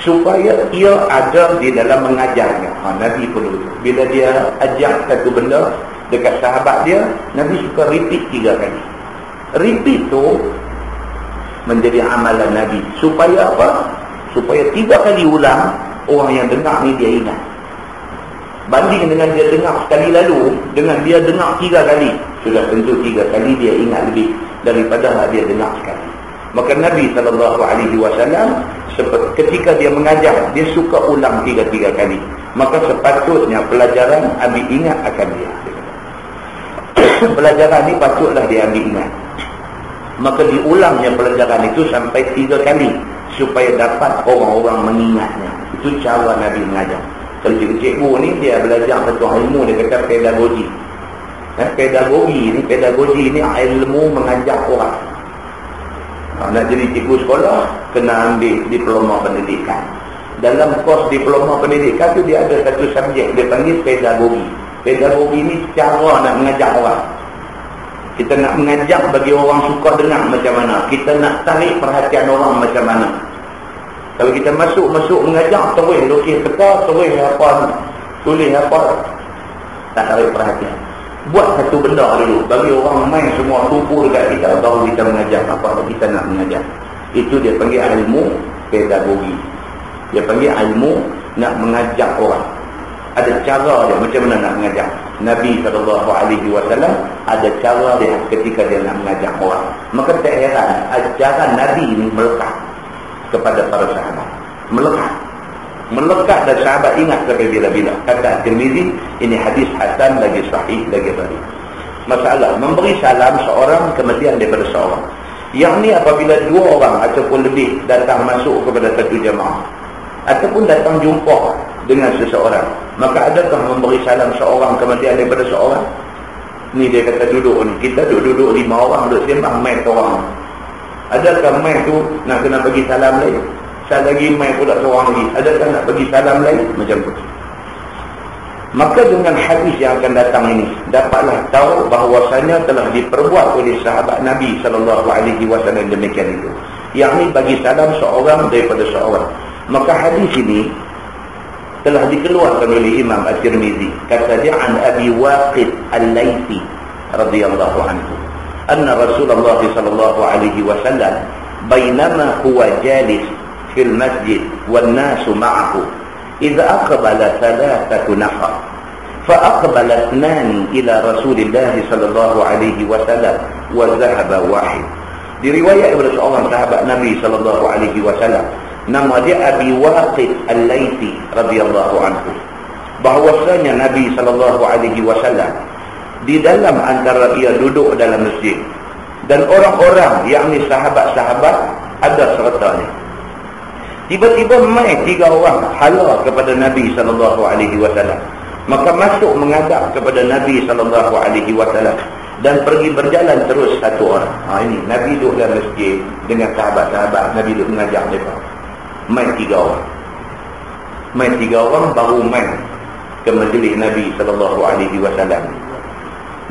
supaya ia ada di dalam mengajarnya. Nabi perlu, bila dia ajak satu benda dekat sahabat dia, Nabi suka repeat 3 kali. Repeat tu menjadi amalan Nabi. Supaya apa? Supaya 3 kali ulang, orang yang dengar ni dia ingat. Banding dengan dia dengar sekali lalu, dengan dia dengar 3 kali, sudah tentu 3 kali dia ingat lebih daripada dia dengar sekali. Maka Nabi SAW ketika dia mengajar, dia suka ulang 3 kali. Maka sepatutnya pelajaran ambil ingat akan dia. Pelajaran ni patutlah dia ambil ingat. Maka diulangnya pelajaran itu sampai 3 kali supaya dapat orang-orang mengingatnya. Itu cara Nabi mengajar. Kalau cikgu ni dia belajar satu ilmu, dia kata pedagogi. Pedagogi ni ilmu mengajar orang. Nak jadi cikgu sekolah, kena ambil diploma pendidikan. Dalam kos diploma pendidikan tu dia ada satu subjek, dia panggil pedagogi. Pedagogi ni cara nak mengajar orang. Kita nak mengajar bagi orang suka dengar macam mana, kita nak tarik perhatian orang macam mana. Kalau kita masuk mengajar, terus lukis peta, terus apa, tulis apa, tak tarik perhatian. Buat satu benda dulu, bagi orang main semua tupu dekat kita, baru kita mengajar apa kita nak mengajar. Itu dia panggil ilmu pedagogi. Dia panggil ilmu nak mengajar orang. Ada cara dia macam mana nak mengajar. Nabi SAW ada cara dia ketika dia nak mengajar orang. Maka tak heran ajaran Nabi ini melekat kepada para sahabat. Melekat dan sahabat ingat sampai bila-bila. Kata Tirmizi, ini hadis hasan, lagi sahih, lagi baik. Masalah memberi salam seorang kemudian daripada seorang. Yang ni apabila 2 orang ataupun lebih datang masuk kepada satu jemaah, ataupun datang jumpa dengan seseorang, maka adakah memberi salam seorang kemudian daripada seorang? Ni dia kata duduk ni, kita duduk 5 orang duduk sembang, mai orang. Adakah mai tu nak kena bagi salam lain? Sekali lagi mai pula seorang lagi, adakah nak bagi salam lain? Macam tu. Maka dengan hadis yang akan datang ini, dapatlah tahu bahawasanya telah diperbuat oleh sahabat Nabi SAW demikian itu. Yang ni bagi salam seorang daripada seorang. Maka hadis ini telah dikeluarkan oleh Imam At-Tirmizi. Kata dia, an Abi Waqid Al-Laythi radhiyallahu anhu, anna Rasulullah sallallahu alaihi wasallam bainama huwa jalis fil masjid wan nasu ma'ahu idza aqbala thalathatu nafar fa aqbala ithnani ila Rasulillah sallallahu alaihi wasallam wa dhahaba wahid. Diriwayat daripada seorang sahabat Nabi sallallahu alaihi wasallam, nama dia Abi Waqid Al-Laythi radhiyallahu anhu, bahwasanya Nabi sallallahu alaihi wasallam di dalam antara ia duduk dalam masjid dan orang-orang yakni sahabat-sahabat ada sertanya. Tiba-tiba mai 3 orang hala kepada Nabi sallallahu alaihi wasallam. Maka masuk menghadap kepada Nabi sallallahu alaihi wasallam dan pergi berjalan terus satu orang. Ini Nabi duduk dalam masjid dengan sahabat-sahabat, Nabi duduk mengajar mereka. Mai 3 orang. Mai 3 orang baru mai ke majlis Nabi sallallahu alaihi wasallam.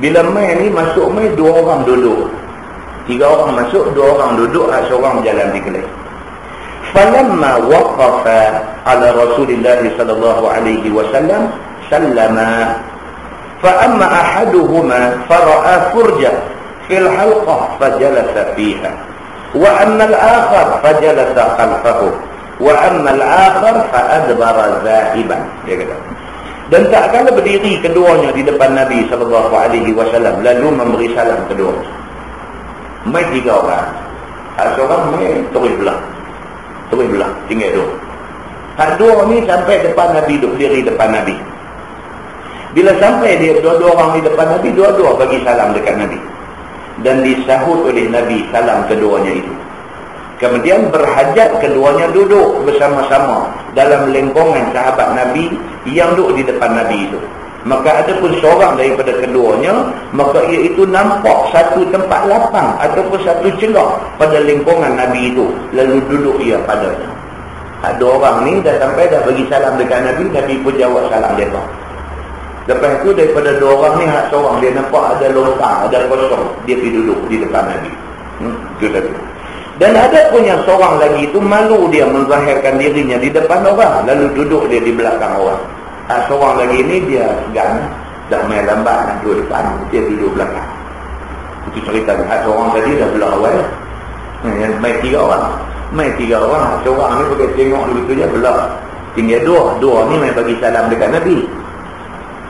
Bila mai ni masuk mai 2 orang duduk. 3 orang masuk, 2 orang duduk, seorang berjalan di kelai. Falamma waqafa ala Rasulillah sallallahu alaihi wasallam sallama fa amma ahaduhuma fara'a furja fil halqah fajalasa fiha wa amma al-akhar fajalasa khalfahu wa amma al-akhar fa'adbara zahiban. Dia kata, dan tak kala berdiri keduanya di depan Nabi sallallahu alaihi wasallam lalu memberi salam kedua. Mai 3 orang. Seorang mai terus belah, tinggal 2. 2 ni sampai depan Nabi, duduk berdiri depan Nabi. Bila sampai dia 2 orang di depan Nabi, 2 bagi salam dekat Nabi dan disahut oleh Nabi salam keduanya itu. Kemudian berhajat keduanya duduk bersama-sama dalam lengkungan sahabat Nabi yang duduk di depan Nabi itu. Maka ada pun seorang daripada keduanya, maka iaitu nampak satu tempat lapang ataupun satu celah pada lengkungan Nabi itu, lalu duduk ia padanya. Ada orang ni dah sampai dah bagi salam dekat Nabi, Nabi pun jawab salam mereka. Lepas tu daripada 2 orang ni, seorang dia nampak ada longkang, ada kosong, dia pergi duduk di depan Nabi. Itu satu. Dan ada pun yang seorang lagi itu malu dia menzahirkan dirinya di depan orang, lalu duduk dia di belakang orang. Seorang lagi ni dia segan, dah main lambat nak duduk depan, dia duduk belakang. Itu cerita. Seorang tadi dah belah awal, Mai 3 orang. Mai 3 orang. Seorang ni pergi tengok begitu je belah. Tinggal 2. 2 ni mai bagi salam dekat Nabi.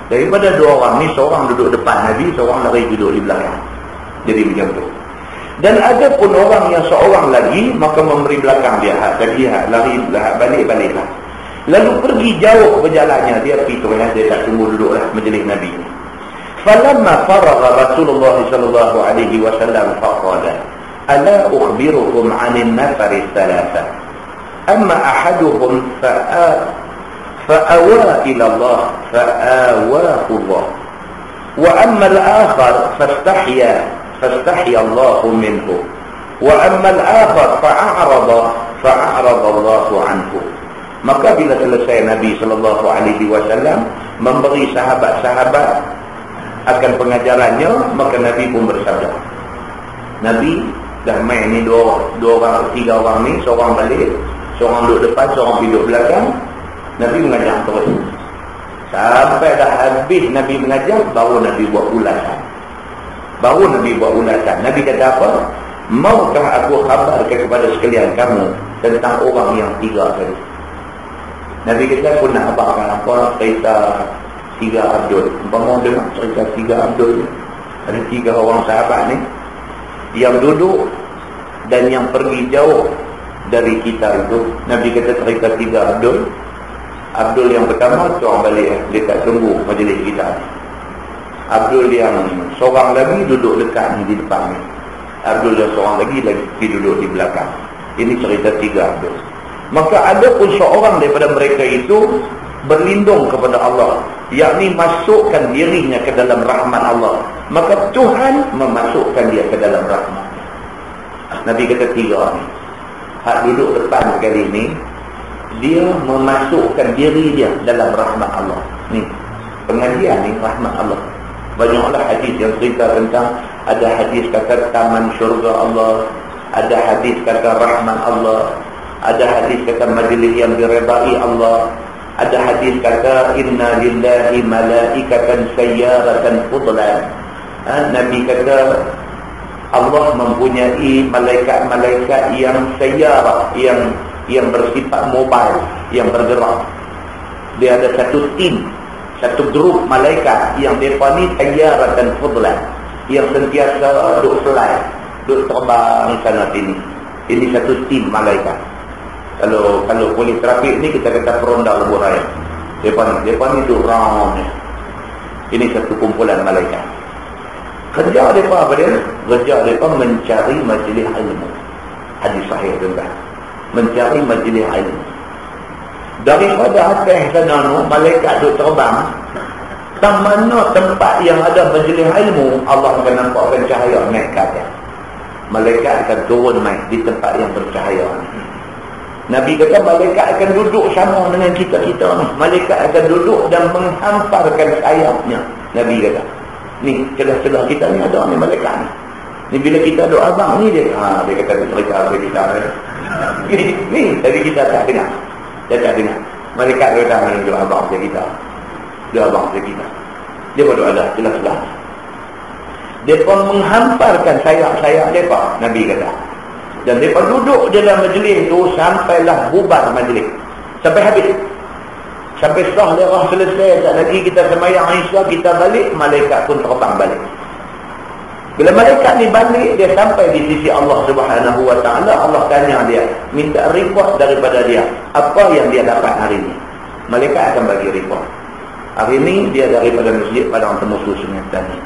Daripada 2 orang ni, seorang duduk depan Nabi, seorang lari duduk di belakang. Jadi macam tu. Dan ada pun orang yang seorang lagi, maka memberi belakang dia. Tadi lari balik-baliklah. Lalu pergi jauh berjalannya. Dia pergi tu dia tak tunggu duduklah majlis Nabi ni. Falamma faragha Rasulullah sallallahu alaihi wasallam faqala ala ukhbirukum 'anil nafari thalatha amma ahaduhum fa'awa ila Allah fa'awahu Allah wa amma al-akhar fastahya Allah minhu wa amma al-akhar fa'arada Allah anhu. Maka bila selesai Nabi sallallahu alaihi wasallam memberi sahabat-sahabat akan pengajarannya, maka Nabi pun bersabda. Nabi dah main ni 2 orang, 3 orang ni, seorang balik, seorang duduk depan, seorang duduk belakang. Nabi mengajar terus. Sampai dah habis Nabi mengajar, baru Nabi buat ulasan. Nabi kata apa? Maukah aku khabarkan kepada sekalian kamu tentang orang yang 3 tadi? Nabi kata, aku nak abangkan apa cerita 3 Abdul. Umpama dengar cerita 3 Abdul. Ada 3 orang sahabat ni yang duduk dan yang pergi jauh dari kita itu. Nabi kata cerita 3 Abdul. Abdul yang pertama seorang balik, dia tak tunggu majlis kita. Abdul yang seorang lagi duduk dekat ni di depan ni. Abdul yang seorang lagi duduk di belakang. Ini cerita 3 Abdul. Maka ada pun seorang daripada mereka itu berlindung kepada Allah, yakni masukkan dirinya ke dalam rahmat Allah. Maka Tuhan memasukkan dia ke dalam rahmat. Nabi kata 3 ni. Hak duduk depan kali ni, dia memasukkan diri dia dalam rahmat Allah. Ni pengajian ni rahmat Allah. Banyaklah hadis yang cerita tentang, ada hadis kata taman syurga Allah, ada hadis kata rahmat Allah, ada hadis kata majlis yang diredai Allah, ada hadis kata inna lillahi malaikatan sayyaratan fudlan. Nabi kata Allah mempunyai malaikat-malaikat yang sayyarah, yang bersifat mobile, yang bergerak. Dia ada satu tim, satu grup malaikat yang mereka ni sayyaratan fudlan, yang sentiasa duk fly, duk terbang sana sini. Ini satu tim malaikat. Kalau polis trafik ni kita kata peronda lebuh raya. Depan ni duk round ni. Ini satu kumpulan malaikat. Kerja mereka apa dia? Kerja mereka mencari majlis ilmu. Hadis sahih tuan-tuan. Mencari majlis ilmu. Daripada atas sana tu malaikat duk terbang. Tang mana tempat yang ada majlis ilmu, Allah akan nampakkan cahaya naik ke atas. Malaikat akan turun naik di tempat yang bercahaya. Nabi kata malaikat akan duduk sama dengan kita ni. Malaikat akan duduk dan menghamparkan sayapnya. Nabi kata, ni celah-celah kita ni ada ni malaikat ni. Ni bila kita doa abang ni dia kata cerita apa kita. Ni tadi kita tak dengar. Dia tak dengar. Malaikat kata ni doa abang kita. Doa abang kita. Dia berdoa dah celah-celah. Dia pun menghamparkan sayap-sayap depa, Nabi kata. Dan mereka duduk dalam majlis tu sampailah bubar majlis. Sampai habis. Sampai sah darah selesai, tak lagi kita sembahyang Isya, kita balik, malaikat pun terbang balik. Bila malaikat ni balik, dia sampai di sisi Allah Subhanahu Wa Taala. Allah tanya dia, minta report daripada dia, apa yang dia dapat hari ni. Malaikat akan bagi report. Hari ni dia daripada masjid Padang Temusu Sungai Petani.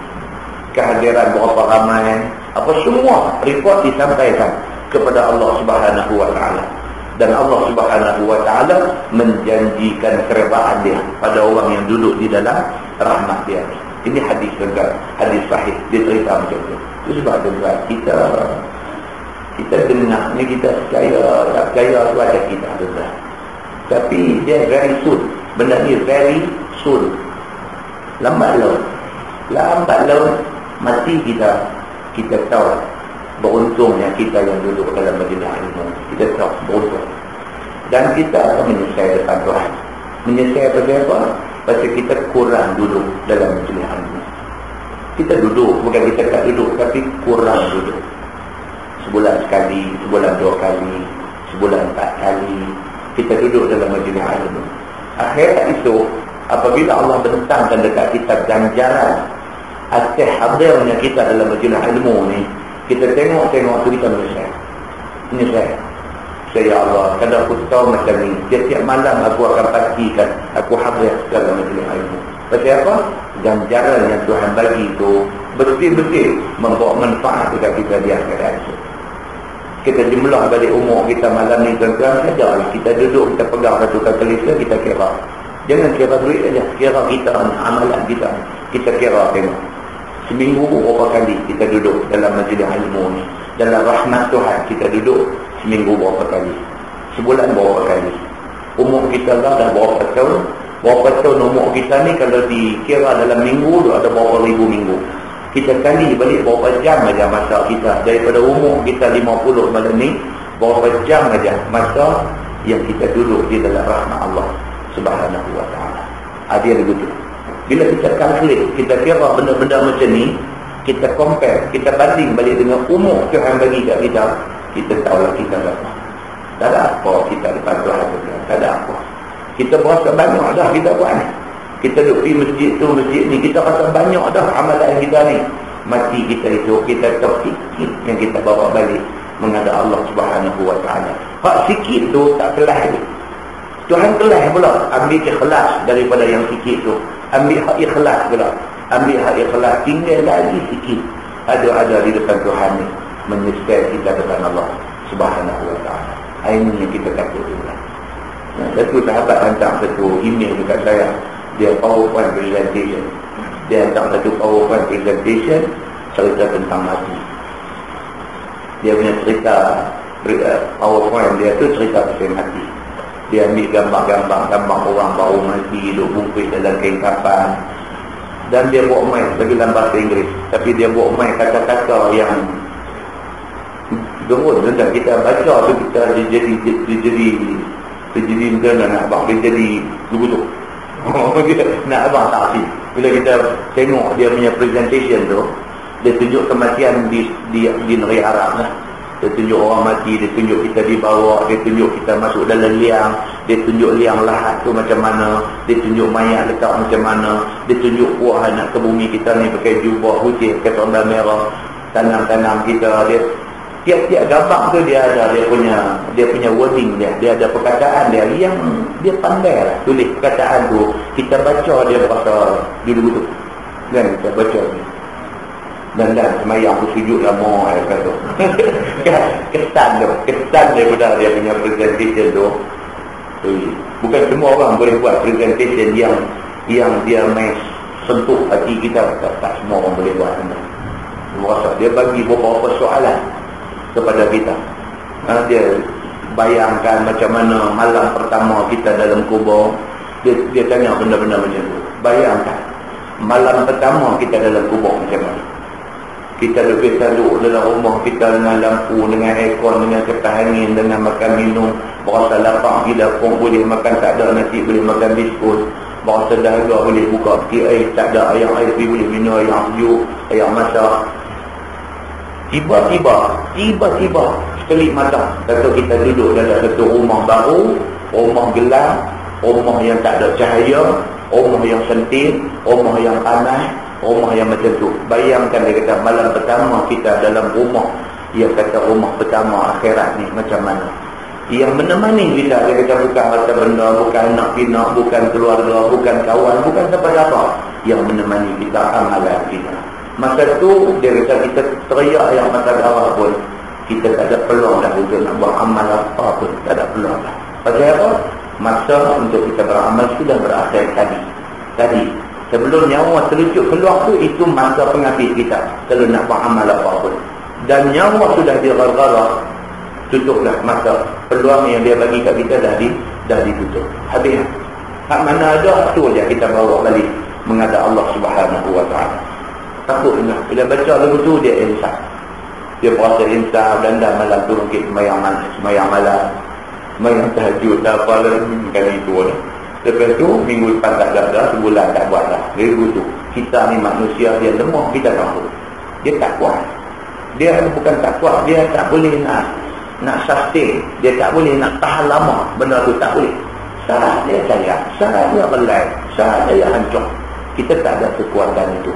Kehadiran berapa ramai, apa semua report disampaikan kepada Allah Subhanahu Wa Taala. Dan Allah Subhanahu Wa Taala menjanjikan keredaan dia pada orang yang duduk di dalam rahmat dia. Ini hadis juga, hadis sahih, dia cerita macam tu. Itu sebab juga kita dengar ni, kita percaya tak percaya tu ada kita juga. Tapi dia very soon, benda ni very soon. Lambat laun mati kita tahu. Beruntungnya kita yang duduk dalam majlis ilmu. Kita tahu beruntung. Dan kita akan menyesal depan Tuhan. Menyesal pasal apa? Pasal kita kurang duduk dalam majlis ilmu. Kita duduk, bukan kita tak duduk, tapi kurang duduk. sebulan sekali, sebulan 2 kali, sebulan 4 kali kita duduk dalam majlis ilmu. Akhirat itu apabila Allah bentangkan dekat kita ganjaran atas hadirnya kita dalam majlis ilmu ni, kita tengok tu kita menyesal. Ya Allah, kadang aku tahu macam ni, tiap-tiap malam aku akan pastikan aku hadir dalam majlis ilmu. Pasal apa? Ganjaran yang Tuhan bagi itu betul-betul membawa manfaat kepada kita di akhirat itu. Kita jumlah balik umur kita malam ni tuan-tuan, sajalah kita duduk, kita pegang satu katalisa, kita kira. Jangan kira duit saja, kira kita, amalan kita. Kita kira tengok. Seminggu berapa kali kita duduk dalam majlis ilmu ni. Dalam rahmat Tuhan kita duduk seminggu berapa kali. Sebulan berapa kali. Umur kita dah berapa tahun. Berapa tahun umur kita ni kalau dikira dalam minggu tu ada berapa ribu minggu. Kita kali balik berapa jam aja masa kita. Daripada umur kita 50 malam ni, berapa jam aja masa yang kita duduk di dalam rahmat Allah Subhanahu wa ta'ala. Dia begitu. Bila kita kalkulate, kita kira benda-benda macam ni, kita compare, kita banding balik dengan umur Tuhan bagi kat kita, kita tahulah kita apa. Tak ada apa kita lepas Tuhan. Tak ada apa. Kita berasa banyak dah kita buat ni. Kita duduk di masjid tu, masjid ni, kita rasa banyak dah amalan kita ni. Mati kita itu, kita tahu sikit yang kita bawa balik menghadap Allah Subhanahu wa ta'ala. Hak sikit tu tak kelas tu. Tuhan kelas pula. Ambil ikhlas daripada yang sikit tu. Ambil hak ikhlas pula. Ambil hak ikhlas. Tinggal lagi sikit. Ada di depan Tuhan ni. Menyesal kita depan Allah Subhanahu wa ta'ala. Ini yang kita takut juga. Satu sahabat hantar satu email dekat saya. Dia PowerPoint presentation. Dia hantar satu PowerPoint presentation cerita tentang mati. Dia punya cerita PowerPoint dia tu cerita pasal mati. Dia ambil gambar orang baru mati, duduk bungkus dalam kain kafan. Dan dia buat main lagi dalam bahasa Inggeris. Tapi dia buat main kata-kata yang gerun. Dan kita baca tu kita jadi bukan nak abang, dia jadi begitu. Nak abang tak sih. Bila kita tengok dia punya presentation tu, dia tunjuk kematian di negeri Arab lah. Dia tunjuk orang mati, dia tunjuk kita dibawa, dia tunjuk kita masuk dalam liang, dia tunjuk liang lahat tu macam mana, dia tunjuk mayat letak macam mana, dia tunjuk buah anak ke bumi kita ni pakai jubah putih, pakai tanda merah, tanam-tanam kita. Dia tiap-tiap gambar tu dia ada dia punya wording dia ada perkataan dia yang dia pandai lah tulis perkataan tu. Kita baca dia berasa dulu tu kan, kita baca ni dan semayang aku sujud lama kata kesan daripada dia punya presentation tu. Bukan semua orang boleh buat presentation yang dia main sentuh hati kita. Tak semua orang boleh buat. Dia bagi beberapa soalan kepada kita. Dia bayangkan macam mana malam pertama kita dalam kubur. Dia tanya benda-benda macam tu. Bayangkan malam pertama kita dalam kubur macam mana. Kita lebih duduk dalam rumah kita dengan lampu, dengan aircon, dengan kipas angin, dengan makan minum, berasa lapar gila pun boleh makan, tak ada nasi boleh makan biskut, berasa dahaga boleh buka peti air, tak ada air boleh minum air sejuk, air masak. Tiba-tiba sekelip mata kata kita duduk dalam satu rumah baru, rumah gelap, rumah yang tak ada cahaya, rumah yang sempit, rumah yang panas, rumah yang macam tu. Bayangkan dia kata malam pertama kita dalam rumah, dia kata rumah pertama akhirat ni macam mana. Yang menemani kita, dia kata bukan harta benda, bukan anak pinak, bukan keluarga, bukan kawan, bukan siapa-siapa. Yang menemani kita amalan kita. Masa tu dia kata kita teriak yang mata darah pun kita tak ada peluang dah untuk nak buat amal apa pun, tak ada peluang dah. Pasal apa? Masa untuk kita beramal sudah berakhir tadi. Sebelum nyawa terlucut keluar tu, itu masa penghabis kita kalau nak buat amal apa pun. Dan nyawa sudah digargara, tutuplah masa peluang yang dia bagi kat kita dah ditutup. Habis. Hak mana ada tu je kita bawa balik menghadap Allah Subhanahu wa ta'ala. Takutlah bila baca lagu tu dia insaf. Dia berasa insaf dan dah malam tu mungkin semayang malam, semayang tahajud dah apa kali tu lah. Lepas tu minggu depan tak ada, sebulan tak buat dah. Dia begitu. Kita ni manusia, dia lemah, kita tahu. Dia tak kuat. Dia bukan tak kuat, dia tak boleh nak sustain, dia tak boleh nak tahan lama, benda tu tak boleh. Syarat dia cacat, syarat dia relai, syarat dia hancur. Kita tak ada kekuatan itu.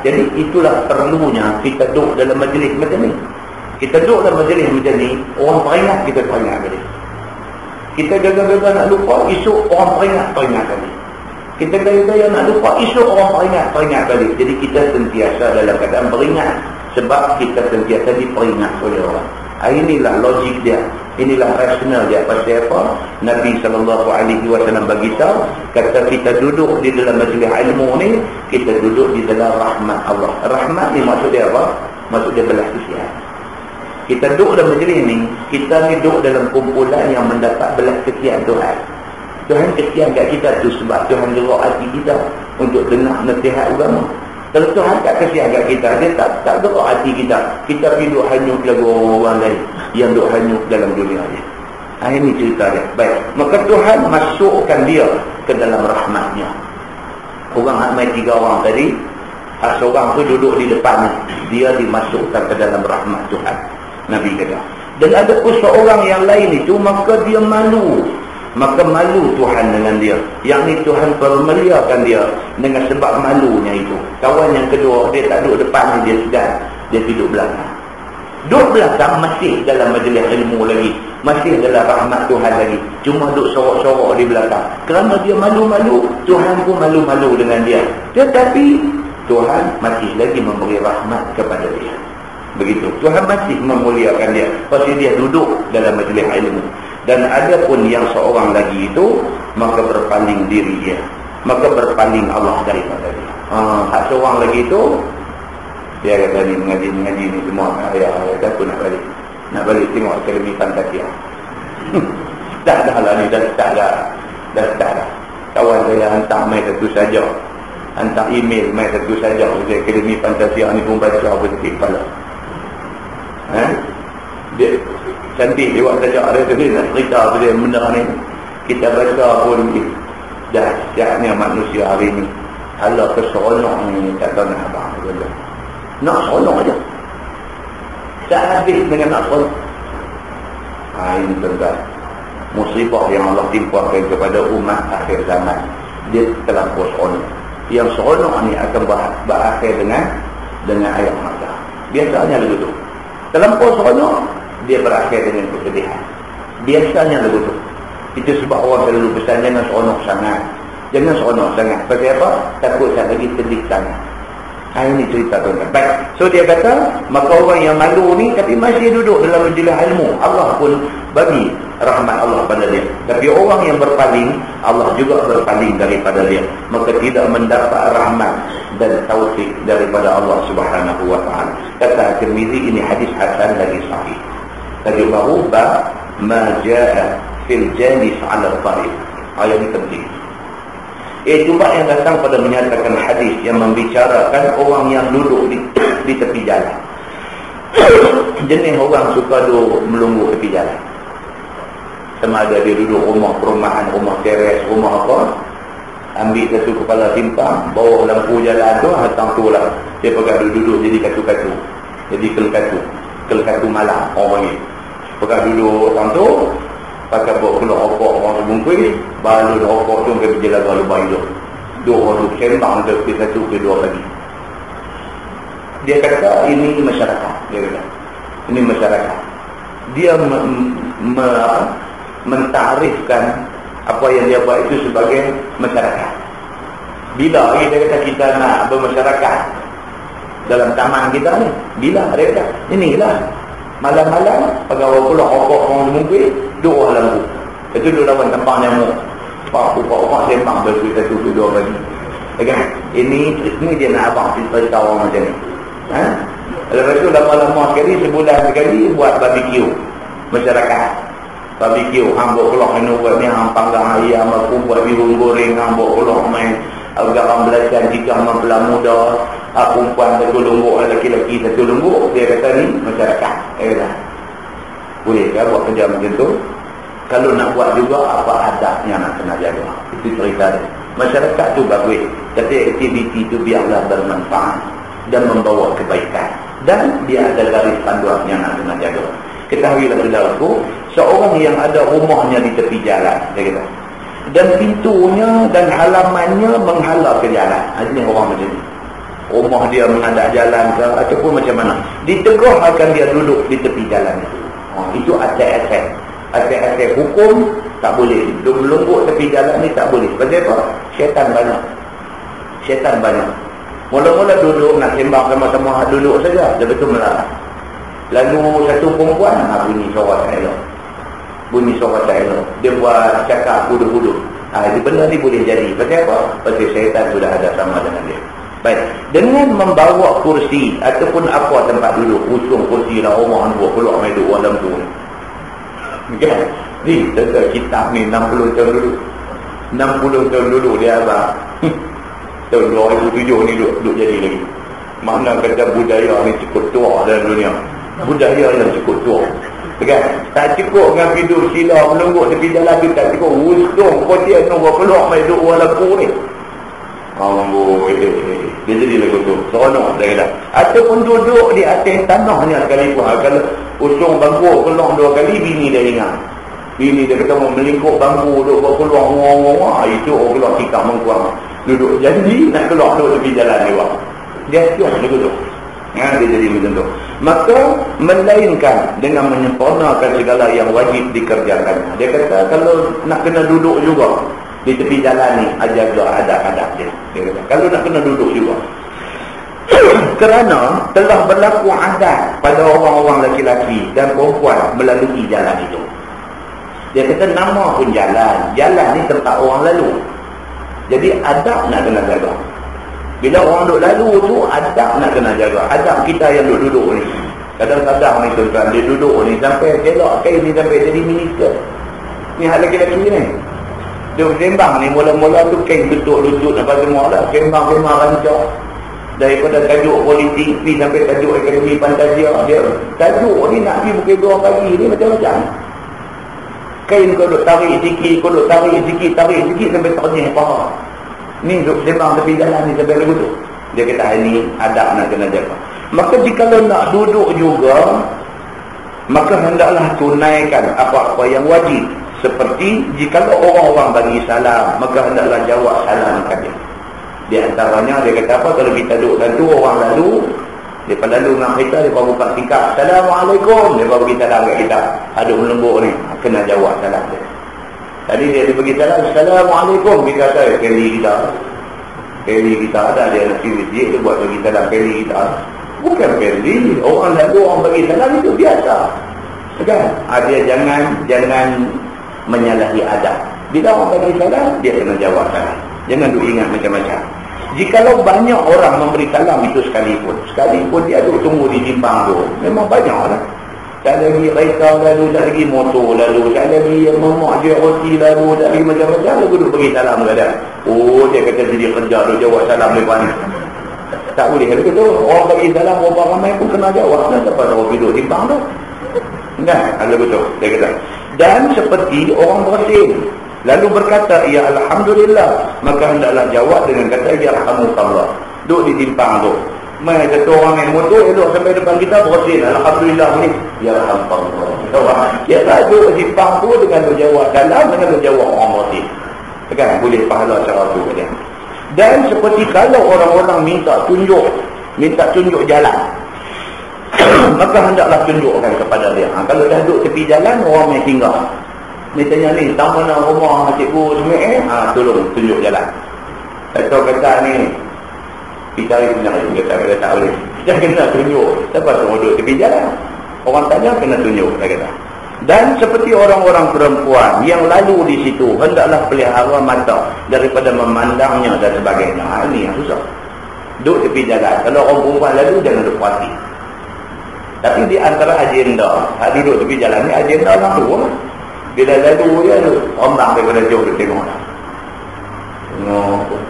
Jadi itulah perlunya kita duduk dalam majlis macam ni. Kita duduk dalam majlis macam ni, orang peringat, kita peringat balik. Kita gagal-gagal nak lupa, esok orang peringat balik. Kita gaya-gaya nak lupa, esok orang peringat balik. Jadi kita sentiasa dalam keadaan beringat, sebab kita sentiasa diperingat oleh orang. Inilah logik dia, inilah rasional dia. Pasal apa? Nabi SAW bagi tahu, kata kita duduk di dalam majlis ilmu ni, kita duduk di dalam rahmat Allah. Rahmat ni maksud dia apa? Maksud dia belas kasihan. Kita duduk dalam majlis ni, kita ni duduk dalam kumpulan yang mendapat belas kasihan Tuhan. Tuhan kasihan kat kita tu sebab Tuhan gerak hati kita untuk dengar nasihat agama. Kalau Tuhan tak kasihan kat kita, dia tak gerak hati kita. Kita pergi duduk hanyut lagu orang lain yang duduk hanyut dalam dunia dia. Ini cerita dia. Baik, maka Tuhan masukkan dia ke dalam rahmatnya. Orang main 3 orang tadi, seorang tu duduk di depan, dia dimasukkan ke dalam rahmat Tuhan. Nabi kata. Dan ada pun seorang yang lain itu, maka dia malu. Maka malu Tuhan dengan dia. Yang ni Tuhan permeliakan dia dengan sebab malunya itu. Kawan yang kedua, dia tak duduk depan ni, dia sedar. Dia duduk belakang. Duduk belakang masih dalam majlis ilmu lagi, masih dalam rahmat Tuhan lagi. Cuma duduk sorok-sorok di belakang. Kerana dia malu-malu, Tuhan pun malu-malu dengan dia. Tetapi Tuhan masih lagi memberi rahmat kepada dia. Begitu. Tuhan masih memuliakan dia. Pasal dia duduk dalam majlis ilmu. Dan ada pun yang seorang lagi itu, maka berpaling diri dia, maka berpaling Allah daripada dia. Hak seorang lagi itu, dia kata ni mengaji ni semua ayah aku nak balik tengok Akademi Fantasia. dah lah ni, dah start dah. Kawan saya hantar mai satu saja, hantar email mai satu saja, Akademi Fantasia ni pun baca apa sikit kepala. Dia cantik lewat saja ada tu nak cerita apa dia benda ni. Kita baca pun dahsyatnya manusia hari ni. Halah keseronok ni tak tahu nak abang benda. Nak seronok aja. Tak habis dengan nak seronok. Ini tuan-tuan, musibah yang Allah timpakan kepada umat akhir zaman. Dia terlampau seronok. Yang seronok ni akan berakhir dengan air mata. Biasanya begitu. Terlampau seronok, dia berakhir dengan kesedihan. Biasanya begitu. Itu sebab orang selalu pesan jangan seronok sangat. Jangan seronok sangat. Pasal apa? Takut tak lagi sedih sangat. Ini cerita tuan-tuan. Baik. So dia kata, maka orang yang malu ni tapi masih duduk dalam majlis ilmu, Allah pun bagi rahmat Allah pada dia. Tapi orang yang berpaling, Allah juga berpaling daripada dia. Maka tidak mendapat rahmat dan taufik daripada Allah Subhanahu wa taala. Kata Tirmizi, ini hadis hasan lagi sahih. Tajuk baru, bab ma jaa fil jalis 'ala al-tariq. Ayat ini penting. Cuma yang datang pada menyatakan hadis yang membicarakan orang yang duduk di tepi jalan. Jenis orang suka duduk melunggu tepi jalan. Sama ada dia duduk rumah perumahan, rumah teres, rumah apa, ambil satu kepala simpang, bawa lampu jalan tu, datang tu lah dia pegang duduk jadi katu-katu, jadi kelkatu malam orang panggil. Pegang duduk datang tu, pakai bawa keluar rokok orang sebungkus, balun rokok tu ke berjalan lubang hidup. Dua orang tu sembang ke satu ke dua lagi. Dia kata ini masyarakat. Dia kata ini masyarakat. Dia mentarifkan apa yang dia buat itu sebagai masyarakat. Bila kita kata kita nak bermasyarakat dalam taman kita ni, bila dia kata inilah malam-malam pegawai pula rokok orang mungkin dua lampu. Itu dua lawan tempat nyamuk. Pak sembang bersui satu dua lagi. Kan? Ini dia nak abang cerita orang macam ni. Lepas tu lama-lama sekali, sebulan sekali buat barbecue masyarakat. Barbecue, hang buat keluar kena buat ni, hang panggang ayam, aku buat biru goreng, hang buat keluar main garam belacan, jika mempela muda, perempuan satu lumbuk, lelaki-lelaki satu lumbuk. Dia kata ni masyarakat. Dia kata boleh ke buat kerja macam tu? Kalau nak buat juga, apa adabnya nak kena jaga. Itu cerita dia. Masyarakat tu bagus, tapi aktiviti tu biarlah bermanfaat. dan membawa kebaikan. Dan dia ada garis panduan yang nak kena jaga. Ketahuilah saudaraku, seorang yang ada rumahnya di tepi jalan, dia kata, dan pintunya dan halamannya menghala ke jalan. Ini orang macam ni. Rumah dia menghadap jalan ke ataupun macam mana, ditegur akan dia duduk di tepi jalan itu. Itu aspek hukum tak boleh. Melungkuk tepi jalan ni tak boleh. Sebab apa? Syaitan banyak. Mula-mula duduk nak sembang sama-sama, duduk saja, dia betul melarang. Lalu satu perempuan bunyi suara tak elok. Dia buat cakap huduh-huduh. Ini benda ni boleh jadi. Pasal apa? Pasal syaitan sudah ada sama dengan dia. Baik, dengan membawa kursi ataupun apa tempat duduk, usung kursi lah rumah ni buat keluar main duduk dalam tu. Kan? Ni kitab ni 60 tahun dulu. 60 tahun dulu dia abang. Tahun 2007 ni duduk jadi lagi. Makna kata budaya ni cukup tua dalam dunia. Budaya yang cukup tua. Kan? Tak cukup dengan hidup sila melungguk tepi jalan tu, tak cukup. Usung kursi ni buat keluar main duduk dalam tu ni. Dia jadi lagu tu seronok dia kata. Ataupun duduk di atas tanahnya sekalipun. Kalau usung bangku keluar 2 kali, bini dia ingat. Bini dia kata mau melingkup bangku duduk keluar ngomong-ngomong. Itu keluar tikam mengkuang. Duduk janji nak keluar duduk tepi jalan dia. Dia siap lagu tu. Dia jadi macam tu. Maka melainkan dengan menyempurnakan segala yang wajib dikerjakan. Dia kata kalau nak kena duduk juga di tepi jalan ni, jaga adab-adab dia. Dia kata, kalau nak kena duduk juga. Kerana telah berlaku adat pada orang-orang lelaki dan perempuan melalui jalan itu. Dia kata nama pun jalan. Jalan ni tempat orang lalu. Jadi adab nak kena jaga. Bila orang duduk lalu tu, adab nak kena jaga. Adab kita yang duduk-duduk ni. Kadang-kadang ni tuan-tuan, dia duduk ni sampai kelak kain ni sampai jadi minister. Ni hal lelaki-lelaki ni. Dia sembang ni mula-mula tu kain tutup lutut apa semua lah. Sembang-sembang rancak. Daripada tajuk politik ni sampai tajuk akademi Fantasia. Dia tajuk ni nak pergi bukan 2 pagi ni macam-macam. Kain kau duk tarik sikit, kau duk tarik sikit sampai ternyih paha. Ni duk sembang tepi jalan ni sampai lagu tu. Dia kata ni adab nak kena jaga. Maka jikalau nak duduk juga, maka hendaklah tunaikan apa-apa yang wajib. Seperti jika orang-orang bagi salam, maka hendaklah jawab salam kat dia. Di antaranya dia kata apa, kalau kita duduk dan tu orang lalu, dia lalu dengan kita, dia buka tingkap, Assalamualaikum, dia bagi salam kat kita. Ada melembut ni, kena jawab salam dia. Tadi dia bagi salam, Assalamualaikum, kita kata Peli kita ada, dia nak kiri dia buat bagi salam Peli kita. Bukan Peli, orang lalu orang bagi salam itu biasa. Kan? Dia jangan menyalahi adab. Bila orang bagi salam, dia kena jawab salam. Jangan duk ingat macam-macam. Jikalau banyak orang memberi salam itu sekalipun dia duk tunggu di simpang tu, memang banyak lah. Tak lagi kereta lalu, tak lagi motor lalu, tak lagi mamak dia roti lalu, tak lagi macam-macam, dia duduk bagi salam kepada. Dia kata jadi kerja tu jawab salam lepas ni. Tak boleh. Kalau tu orang bagi salam, orang ramai pun kena jawab. Kenapa orang duduk simpang tu? Kan? Kalau betul, dia kata. Dan seperti orang bersin lalu berkata, ya Alhamdulillah, maka hendaklah jawab dengan kata, ya Alhamdulillah. Duduk di simpang tu, mai satu orang yang motor elok sampai depan kita bersin, Alhamdulillah ni, ya Alhamdulillah. Dia duduk di simpang tu dengan berjawab dalam, dengan berjawab orang bersin. Kan? Boleh pahala cara tu dia. Dan seperti kalau orang-orang minta tunjuk jalan, maka hendaklah tunjukkan kepada dia. Kalau dah duduk tepi jalan, orang yang tinggal, dia tanya ni, tak mana rumah cikgu semik tolong tunjuk jalan. Atau kata ni, kita hari benar, kata tak boleh, kita kena tunjuk. Siapa semua duduk tepi jalan, orang tanya kena tunjuk, dia kata. Dan seperti orang-orang perempuan yang lalu di situ, hendaklah pelihara mata daripada memandangnya dan sebagainya. Ini yang susah. Duduk tepi jalan, kalau orang perempuan lalu, jangan duduk puati. Tapi di antara agenda, duduk tepi jalan ni, agenda orang tu lah. Bila lalu dia tu, ombang daripada jauh dia tengok lah. Tengok.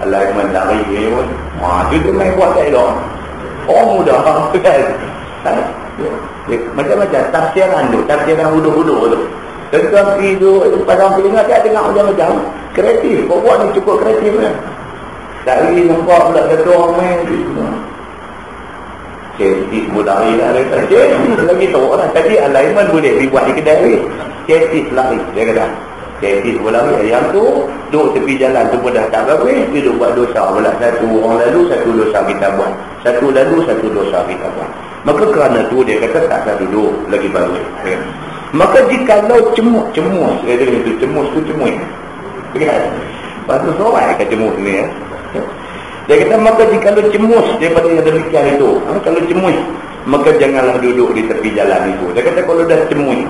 Alai mandari ni pun. Itu dia main buat tak elok. Orang muda kan. Macam-macam tafsiran tu, tafsiran huduh-huduh tu. Tentang itu, padang telinga saya tengok macam-macam. Kreatif, buat ni cukup kreatif kan. Tak boleh nampak pula satu orang main gitu. Cetis lari lah dia kata. Cetis lagi teruk lah. Tadi alaiman boleh dibuat di kedai. Cetis lari. Dia kata. Cetis lari. Yang tu duduk tepi jalan tu pun dah tak habis. Dia duduk buat dosa pula. Satu orang lalu, satu dosa kita buat. Satu lalu, satu dosa kita buat. Maka kerana tu dia kata tak ada duduk lagi baru. Maka jikalau cemus. Dia kata itu cemus tu cemus. Lepas tu soal kat cemus ni ya. Dia kata maka jikalau cemus daripada yang demikian itu, kalau cemus maka janganlah duduk di tepi jalan itu. Dia kata kalau dah cemus,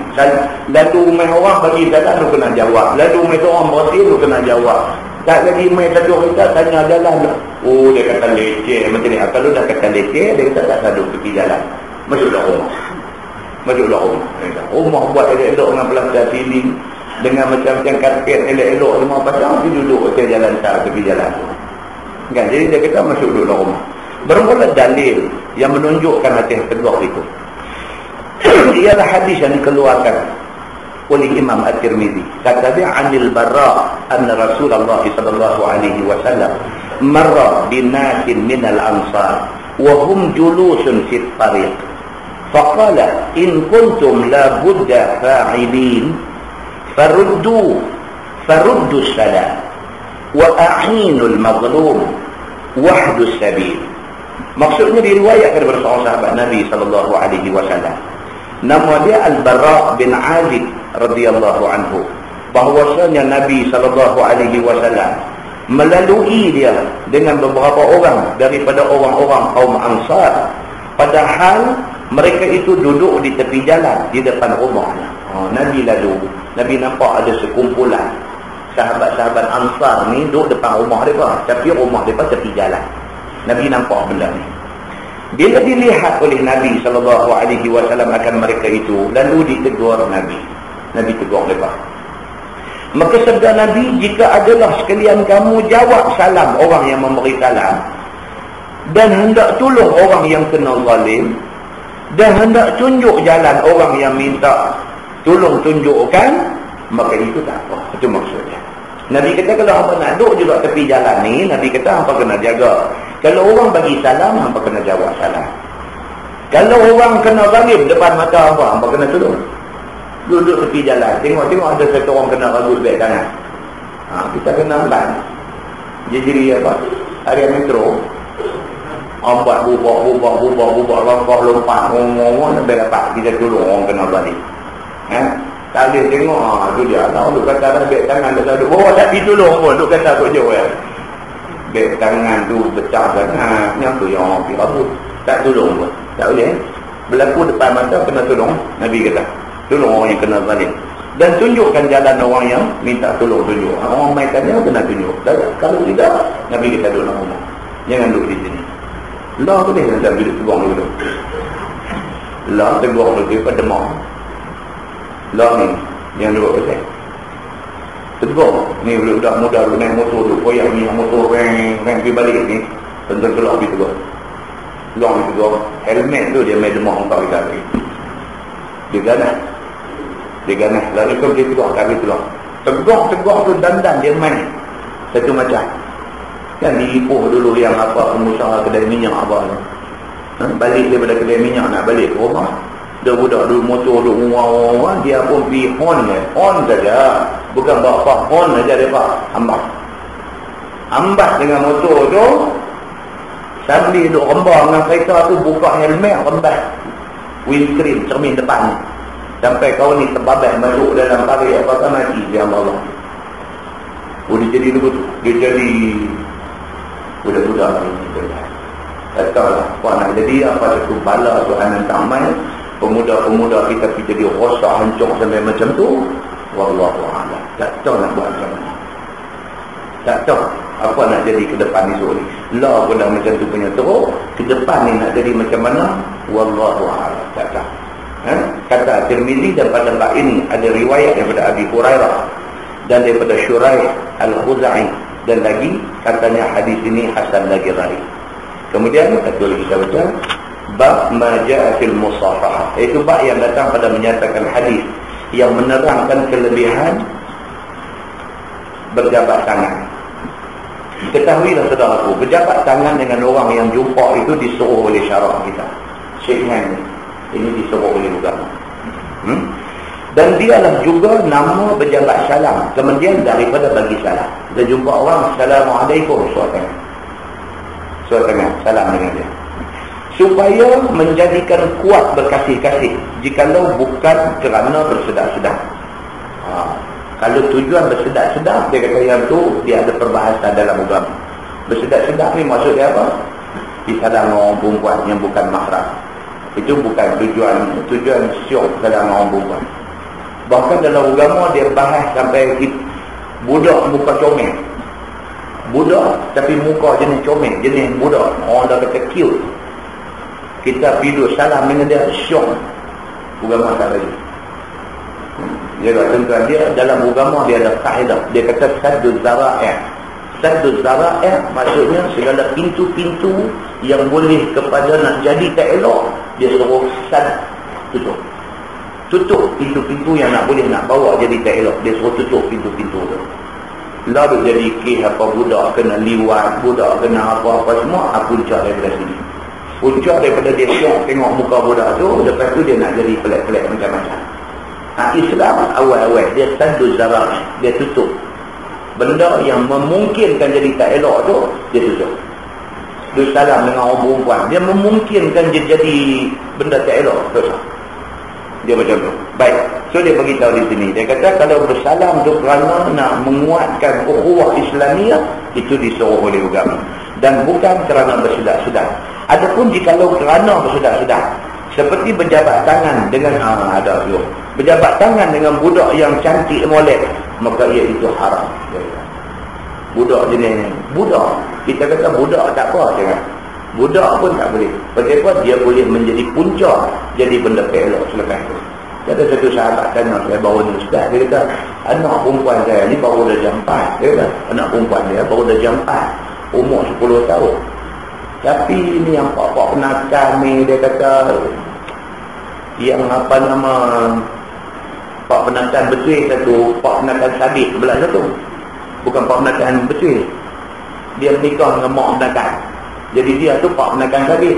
lalu main orang bagi jalan tu kena jawab, lalu main orang bersih tu kena jawab, tak lagi main satu kita tanya jalan lah. Oh dia kata leceh macam ni. Kalau dah kata leceh dia kata tak duduk tepi jalan, masuklah rumah. Rumah buat elok-elok dengan pelastar ceiling, dengan macam-macam karpet elok-elok semua pasang, dia duduk atas jalan tak tepi jalan tu. Kan? Jadi dia kata masuk duduk dalam rumah. Bermula dalil yang menunjukkan hati yang teguh itu ialah hadis yang dikeluarkan oleh Imam At-Tirmidzi. Kata dia anil Barra anna Rasulullah sallallahu alaihi wasallam marra binasin minal ansar wa hum julusun fit tariq faqala in kuntum la budda fa'ilin faruddu salam wa a'inul mazlum wahdus sabil. Maksudnya diriwayatkan daripada seorang sahabat Nabi sallallahu alaihi wasallam, nama dia Al-Barra bin Azib radhiyallahu anhu, bahwasanya Nabi sallallahu alaihi wasallam melalui dia dengan beberapa orang daripada orang-orang kaum Ansar, padahal mereka itu duduk di tepi jalan di depan rumahnya. Nabi lalu, Nabi nampak ada sekumpulan sahabat-sahabat Ansar ni duduk depan rumah mereka, tapi rumah mereka tepi jalan. Nabi nampak benda ni. Bila dilihat oleh Nabi SAW akan mereka itu, lalu ditegur Nabi. Nabi tegur mereka. Maka sabda Nabi, jika adalah sekalian kamu jawab salam orang yang memberi salam, dan hendak tolong orang yang kena zalim, dan hendak tunjuk jalan orang yang minta tolong tunjukkan, maka itu tak apa. Itu maksudnya. Nabi kata kalau hampa nak duduk juga tepi jalan ni, Nabi kata hampa kena jaga. Kalau orang bagi salam, hampa kena jawab salam. Kalau orang kena zalim depan mata hampa kena tolong. Duduk tepi jalan, tengok-tengok ada satu orang kena ragut baik kanan. Kita kena ambil. Dia jadi apa? Area metro. Ambat bubak, lompat, ngomong-ngomong, sampai dapat kita tolong orang kena zalim. Tak boleh tengok, tu dia lah, duk kata dah beg tangan dah duduk bawah tak pergi tolong pun, duk kata kot jauh ya. Beg tangan tu pecah sangat, yang tu yang orang pergi rabut, tak tolong pun, tak boleh. Berlaku depan mata kena tolong, Nabi kata tolong orang yang kena zalim, dan tunjukkan jalan orang yang minta tolong tunjuk. Orang main tanya kena tunjuk, kalau tidak Nabi kata duduk dalam rumah, jangan duduk di sini. Lah boleh tak duduk tegur dulu, lah tegur dulu pada demam. Lah ni yang duduk pasal tegur ni budak muda duduk naik motor duduk koyak ni, motor reng pergi balik ni, tentu keluar pergi tegur. Long tegur helmet tu dia main demam untuk kita lagi, dia ganah lalu kau dia tegur kaki keluar, tegur tu dandan dia main satu macam kan. Diipuh dulu yang apa pengusaha kedai minyak apa tu, balik daripada kedai minyak nak balik ke rumah, dia budak dulu motor dulu wah dia pun pergi horn saja, bukan bawa horn saja dia pak ambas dengan motor tu, sambil duk rembang dengan kereta tu, buka helmet rembas windscreen cermin depan sampai kau ni terbabat masuk dalam tarik apakah mati dia Allah. Dia jadi dulu tu, dia jadi budak-budak ni tak tahulah apa nak jadi, apa satu bala Tuhan hantar mai pemuda-pemuda kita pergi jadi rosak hancur sampai macam tu. Wallahu a'lam. Tak tahu nak buat macam mana, tak tahu apa nak jadi ke depan esok ni. Lah pun dah macam tu punya teruk, ke depan ni nak jadi macam mana, wallahu a'lam. Tak tahu. Kata Tirmidzi, dan pada bab ini ada riwayat daripada Abi Hurairah dan daripada Syuraih Al-Khuzai, dan lagi katanya hadis ini hasan lagi gharib. Kemudian betul kita baca bab majaa fil musafahah, iaitu bab yang datang pada menyatakan hadis yang menerangkan kelebihan berjabat tangan. Ketahuilah saudaraku, berjabat tangan dengan orang yang jumpa itu disuruh oleh syarak kita. Shake hand ini disuruh oleh agama. Dan dialah juga nama berjabat salam, kemudian daripada bagi salam. Kita jumpa orang, Assalamualaikum, suat tangan, salam dengan dia. Supaya menjadikan kuat berkasih-kasih, jikalau bukan kerana bersedap-sedap. Kalau tujuan bersedap-sedap, dia kata yang tu dia ada perbahasan dalam agama. Bersedap-sedap ni maksud dia apa? Disalam orang perempuan yang bukan mahram. Itu bukan tujuan syok salam orang perempuan. Bahkan dalam agama dia bahas sampai budak muka comel. Budak tapi muka jenis comel, jenis budak. Orang dah kata cute. Kita pergi salam dengan dia, syok. Agama tak lagi. Dia kata tuan dia dalam agama dia ada kaedah. Dia kata sadduz zara'i'. Sadduz zara'i' maksudnya segala pintu-pintu yang boleh kepada nak jadi tak elok, dia suruh tutup. Tutup pintu-pintu yang nak boleh nak bawa jadi tak elok, dia suruh tutup pintu-pintu tu. Lalu jadi kes apa budak kena liwat, budak kena apa-apa semua, aku puncak daripada sini. Puncak daripada dia syok tengok muka budak tu, lepas tu dia nak jadi pelik-pelik macam-macam. Islam awal-awal dia sadduz zara'i', dia tutup. Benda yang memungkinkan jadi tak elok tu, dia tutup. Dia salam dengan orang perempuan, dia memungkinkan dia jadi benda tak elok, dosa. Dia macam tu. Baik. So dia beritahu di sini. Dia kata kalau bersalam tu kerana nak menguatkan ukhuwah Islamiah, itu disuruh oleh agama. Dan bukan kerana bersedap-sedap. Adapun jikalau kerana bersedap-sedap, seperti berjabat tangan dengan ada tu. Berjabat tangan dengan budak yang cantik molek, maka iaitu haram. Budak jenis budak. Kita kata budak tak apa jangan. Budak pun tak boleh. Sebab dia boleh menjadi punca jadi benda pelok selepas tu. Ada satu sahabat tanya saya baru ni ustaz, dia kata anak perempuan saya ni baru dah jam 4. Dia kata anak perempuan dia baru dah jam 4, umur 10 tahun. Tapi ni yang pak-pak penakan ni, dia kata yang apa nama pak penakan betul satu, pak penakan sabit belah satu. Bukan pak penakan betul. Dia menikah dengan mak penakan. Jadi dia tu pak penakan sabit.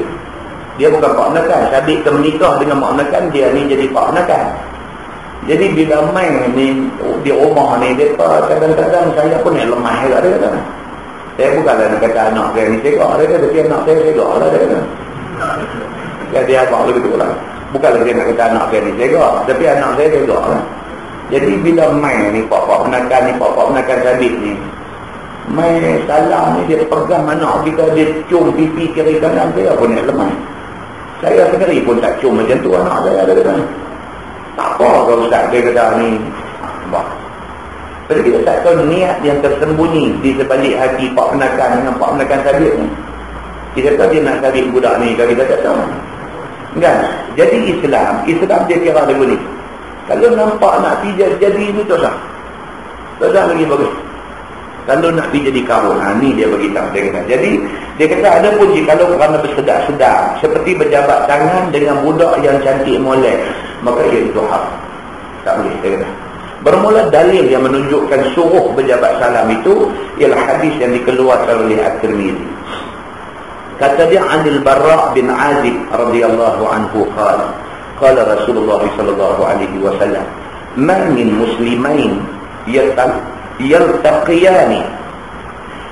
Dia bukan pak penakan. Sabit ke menikah dengan mak penakan, dia ni jadi pak penakan. Jadi bila main ni di rumah ni, dia kadang-kadang saya pun yang lemah juga dia kata. Saya bukanlah nak kata anak saya ni segak. Dia kata tapi anak saya segak lah dia kata. Dia abang lebih tu lah. Bukanlah dia nak kata anak saya ni segak, tapi anak saya segak lah. Jadi bila main ni pak-pak penakan ni, pak-pak penakan sabit ni, main salam ni dia pegang anak kita, dia cium pipi kiri kanan, saya pun yang lemah. Saya sendiri pun tak cium macam tu anak saya. Dia kata tak apa kalau ustaz, dia kata ni bah. Jadi kita tak tahu niat yang tersembunyi di sebalik hati pak penakan dengan pak penakan sabit ni. Kita tahu dia nak sabit budak ni, kalau kita tak tahu kan. Jadi Islam dia kira lagu ni, kalau nampak nak pergi jadi ni dosa. Dosa lagi bagus. Kalau nak pergi jadi kahwin, ni dia beritahu dia kata. Jadi dia kata ada pun kalau kerana bersedap-sedap seperti berjabat tangan dengan budak yang cantik molek, maka ia itu haram. Tak boleh, dia kata. Bermula dalil yang menunjukkan suruh berjabat salam itu ialah hadis yang dikeluarkan oleh At-Tirmidzi. Kata dia Anil Barra' bin Azib radhiyallahu anhu qala Rasulullah sallallahu alaihi wasallam, "Ma min muslimain yaltaqiyani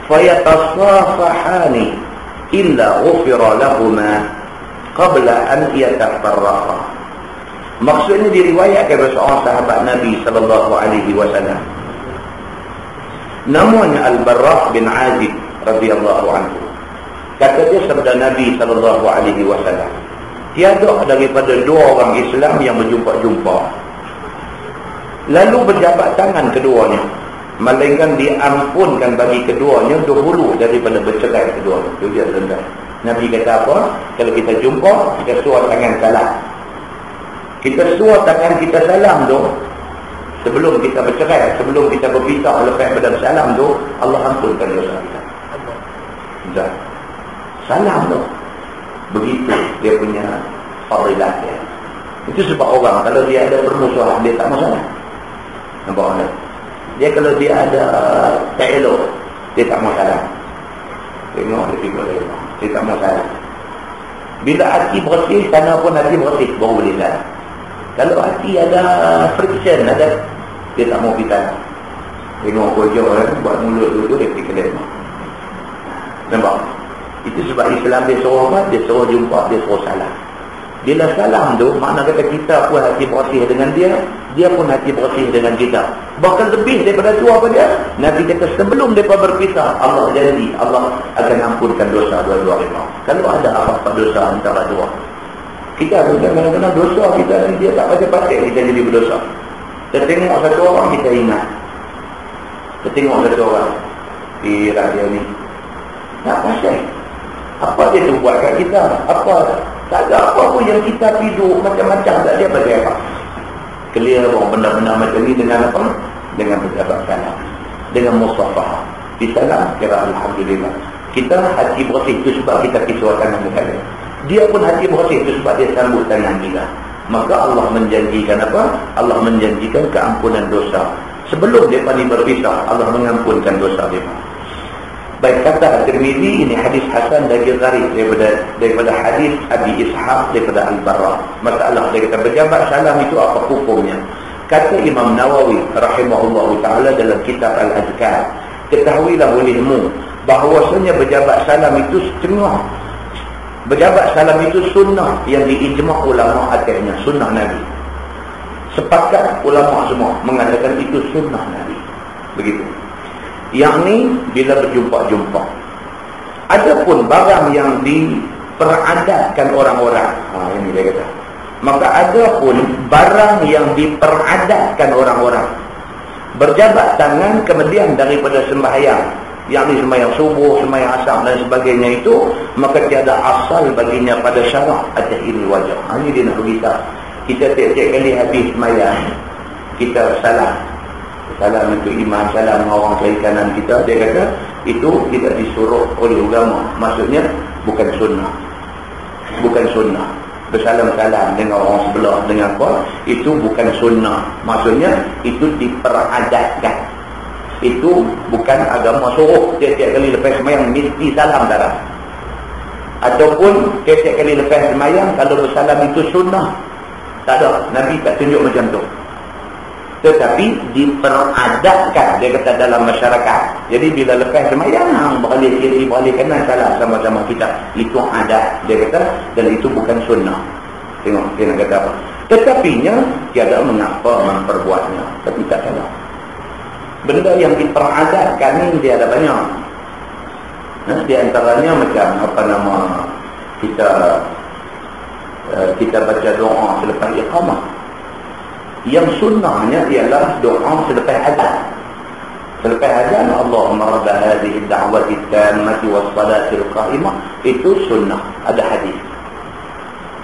fayatasafahani illa ghufira lahumā qabla an yatafarraqa." Maksudnya diriwayatkan oleh seorang sahabat Nabi sallallahu alaihi wasallam. Namanya Al-Barra' bin Azib radhiyallahu anhu. Kata dia sabda Nabi sallallahu alaihi wasallam, tiada daripada dua orang Islam yang berjumpa-jumpa lalu berjabat tangan keduanya, melainkan diampunkan bagi keduanya dahulu daripada bercerai keduanya. Itu dia tuan-tuan. Nabi kata apa? Kalau kita jumpa, kita suar tangan salam. Kita suar tangan kita salam tu sebelum kita bercerai, sebelum kita berpisah, lepas pada salam tu Allah ampunkan dosa kita. Dah. Salam tu begitu dia punya fadilat dia. Itu sebab orang kalau dia ada permusuhan, dia tak masalah. Nampak tak? Dia kalau dia ada tak elok, dia tak masalah. Tengok dia tengok dia. Dia tak masalah. Bila hati bersih, sana pun hati bersih, baru boleh jalan. Kalau hati ada friction, ada, dia tak mau kita. Tengok bojor buat mulut tu dia pergi kedai. Nampak? Itu sebab Islam dia suruh apa? Dia suruh jumpa, dia suruh salam. Bila salam tu, makna kata kita pun hati bersih dengan dia, dia pun hati bersih dengan kita. Bahkan lebih daripada tu apa dia? Nabi kata sebelum mereka berpisah, Allah janji, Allah akan ampunkan dosa dua-dua mereka. Kalau ada apa-apa dosa antara dua. Kita kadang-kadang dosa kita ni dia tak patut-patut kita jadi berdosa. Kita tengok satu orang kita ingat. Kita tengok satu orang di radio ni. Tak pasal. Apa dia tu buat kat kita? Apa? Tak ada apa pun yang kita tidur macam-macam. Tak ada pasal apa. Clear orang benda-benda macam ni dengan apa? Dengan berjabat salam. Dengan musafah. Di salam kira Alhamdulillah. Kita hati bersih itu sebab kita kisahkan dengan dia. Dia pun hati bersih itu sebab dia sambut tangan kita. Maka Allah menjanjikan apa? Allah menjanjikan keampunan dosa. Sebelum mereka ni berpisah, Allah mengampunkan dosa mereka. Baik, kata Tirmizi, ini hadis hasan dari Gharib daripada hadis Abi Ishaq daripada Al-Barra. Masalah dia kata berjabat salam itu apa hukumnya? Kata Imam Nawawi rahimahullahu taala dalam kitab Al-Azkar, ketahuilah olehmu bahawasanya berjabat salam itu setengah. Berjabat salam itu sunnah yang diijma' ulama atasnya, sunnah Nabi. Sepakat ulama semua mengatakan itu sunnah Nabi. Begitu. Yang ni bila berjumpa-jumpa. Adapun barang yang diperadatkan orang-orang. Ini dia kata. Maka adapun barang yang diperadatkan orang-orang. Berjabat tangan kemudian daripada sembahyang. Yang ni sembahyang subuh, sembahyang asar dan sebagainya itu, maka tiada asal baginya pada syarak atas ini wajah. Ini dia nak beritahu. Kita tiap-tiap kali habis sembahyang, kita salam. Salam untuk imam, salam dengan orang kiri kanan kita. Dia kata, itu tidak disuruh oleh agama. Maksudnya, bukan sunnah. Bukan sunnah. Bersalam-salam dengan orang sebelah, dengan apa, itu bukan sunnah. Maksudnya, itu diperadatkan. Itu bukan agama suruh. Tiap-tiap kali lepas semayang, mesti salam darah. Ataupun, tiap-tiap kali lepas semayang, kalau bersalam itu sunnah. Tak ada. Nabi tak tunjuk macam tu. Tetapi diperadatkan, dia kata dalam masyarakat. Jadi bila lepas semayang, balik kiri, balik kanan, salam sama-sama kita. Itu adat, dia kata, dan itu bukan sunnah. Tengok, dia nak kata apa. Tetapinya, tiada mengapa memperbuatnya. Tapi tak salah. Benda yang diperadatkan ni, dia ada banyak. Di antaranya macam, apa nama, kita baca doa selepas iqamah. Yang sunnahnya ialah doa selepas azan. Selepas azan, Allahumma rabba hadhihi ad-da'wati at-tammati was-salati al-qa'imah, itu sunnah, ada hadis.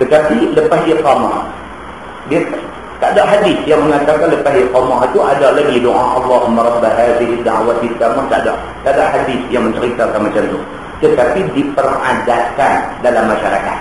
Tetapi lepas iqamah, dia tak ada hadis yang mengatakan lepas iqamah itu ada lagi doa Allahumma rabba hadhihi ad-da'wati at-tammah, tak ada. Tak ada hadis yang menceritakan macam tu. Tetapi diperadatkan dalam masyarakat.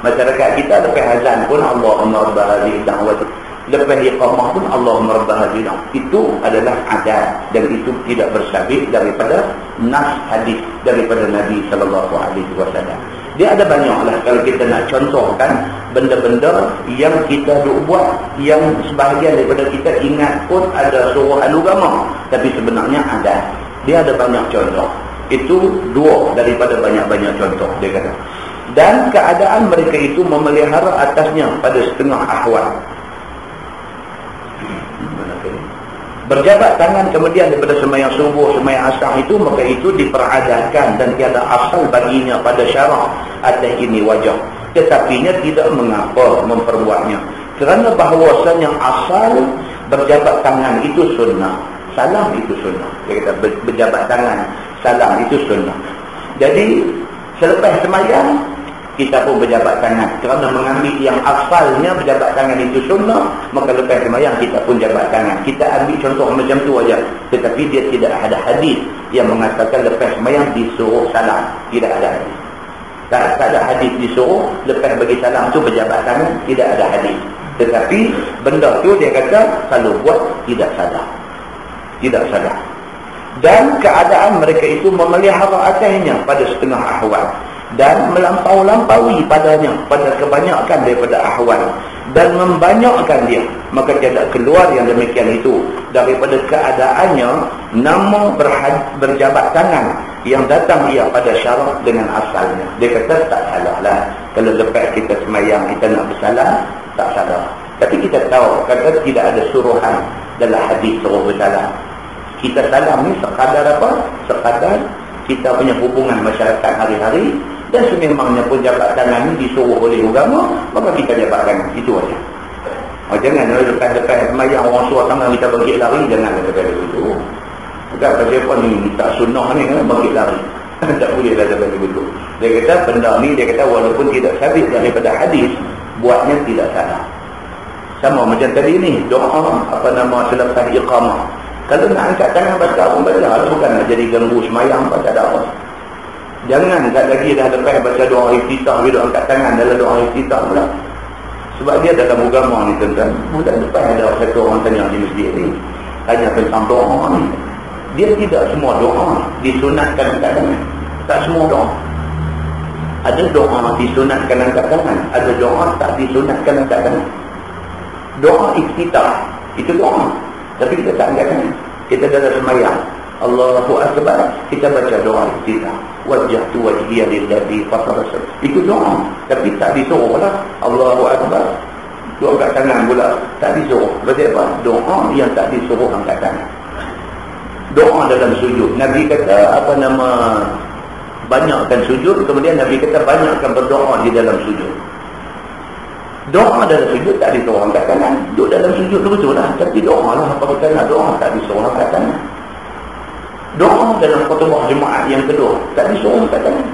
Masyarakat kita lepas azan pun Allahumma rabba hadhihi ad-da'wati, lepas iqamah pun Allahumma rabba hadhihi. Itu adalah adat dan itu tidak bersabit daripada nas hadis daripada Nabi sallallahu alaihi wasallam. Dia ada banyaklah kalau kita nak contohkan benda-benda yang kita duk buat yang sebahagian daripada kita ingat pun ada suruhan agama tapi sebenarnya adat. Dia ada banyak contoh. Itu dua daripada banyak-banyak contoh dia kata. Dan keadaan mereka itu memelihara atasnya pada setengah ahwal. Berjabat tangan kemudian daripada sembahyang subuh, sembahyang asar itu, maka itu diperadatkan dan tiada asal baginya pada syarak atas ini wajah. Tetapinya tidak mengapa memperbuatnya. Kerana bahawasanya asal berjabat tangan itu sunnah. Salam itu sunnah. Dia kata berjabat tangan, salam itu sunnah. Jadi selepas sembahyang kita pun berjabat tangan. Kerana mengambil yang asalnya berjabat tangan itu sunnah, maka lepas sembahyang kita pun jabat tangan. Kita ambil contoh macam tu aja. Tetapi dia tidak ada hadis yang mengatakan lepas sembahyang disuruh salam. Tidak ada hadis. Tak ada hadis disuruh lepas bagi salam tu berjabat tangan. Tidak ada hadis. Tetapi benda tu dia kata kalau buat tidak salah. Tidak salah. dan keadaan mereka itu memelihara atasnya pada setengah ahwal, dan melampaui padanya pada kebanyakan daripada ahwal, dan membanyakkan dia, maka tiada keluar yang demikian itu daripada keadaannya nama berjabat tangan yang datang ia pada syarak dengan asalnya. Dia kata tak salah lah kalau lepas kita semayang kita nak bersalam, tak salah. Tapi kita tahu kata tidak ada suruhan dalam hadis suruh bersalam. Kita salam ni sekadar apa? Sekadar kita punya hubungan masyarakat hari-hari, dan sememangnya pun jabat tangan ni disuruh oleh agama, maka kita jabatkan itu aja. Jangan lepas-lepas semayang orang suruh tangan kita bangkit lari, jangan lepas begitu. Bukan pasal apa ni tak sunnah ni kan bangkit lari. Tak boleh dah lepas begitu. Dia kata benda ni, dia kata walaupun tidak sabit daripada hadis, buatnya tidak salah. Sama macam tadi ni, doa selepas iqamah. Kalau nak angkat tangan baca pun baca, bukan nak jadi ganggu semayang baca tak apa. Jangan tak lagi dah lepas baca doa iftitah, bila angkat tangan dalam doa iftitah pula. Sebab dia dalam agama ni tuan-tuan, bulan lepas ada satu orang tanya di masjid ni, tanya tentang doa ni. Dia tidak semua doa disunatkan angkat tangan. Tak semua doa. Ada doa disunatkan angkat tangan, ada doa tak disunatkan angkat tangan. Doa iftitah itu doa, tapi kita tak angkat tangan. Kita dalam semayang Allahu Akbar, kita baca doa iftitah, wajjahtu wajhiya lilladzi fatara, itu doa, tapi tak disuruh lah Allahu Akbar doa angkat tangan pula, tak disuruh. Berarti apa? Doa yang tak disuruh angkat tangan. Doa dalam sujud, Nabi kata banyakkan sujud, kemudian Nabi kata banyakkan berdoa di dalam sujud. Doa dalam sujud tak disuruh angkat tangan. Duduk dalam sujud tu betul lah, tapi doa lah apa kita nak doa, tak disuruh angkat tangan. Doa dalam khutbah Jumaat yang kedua tak disuruh angkat tangan.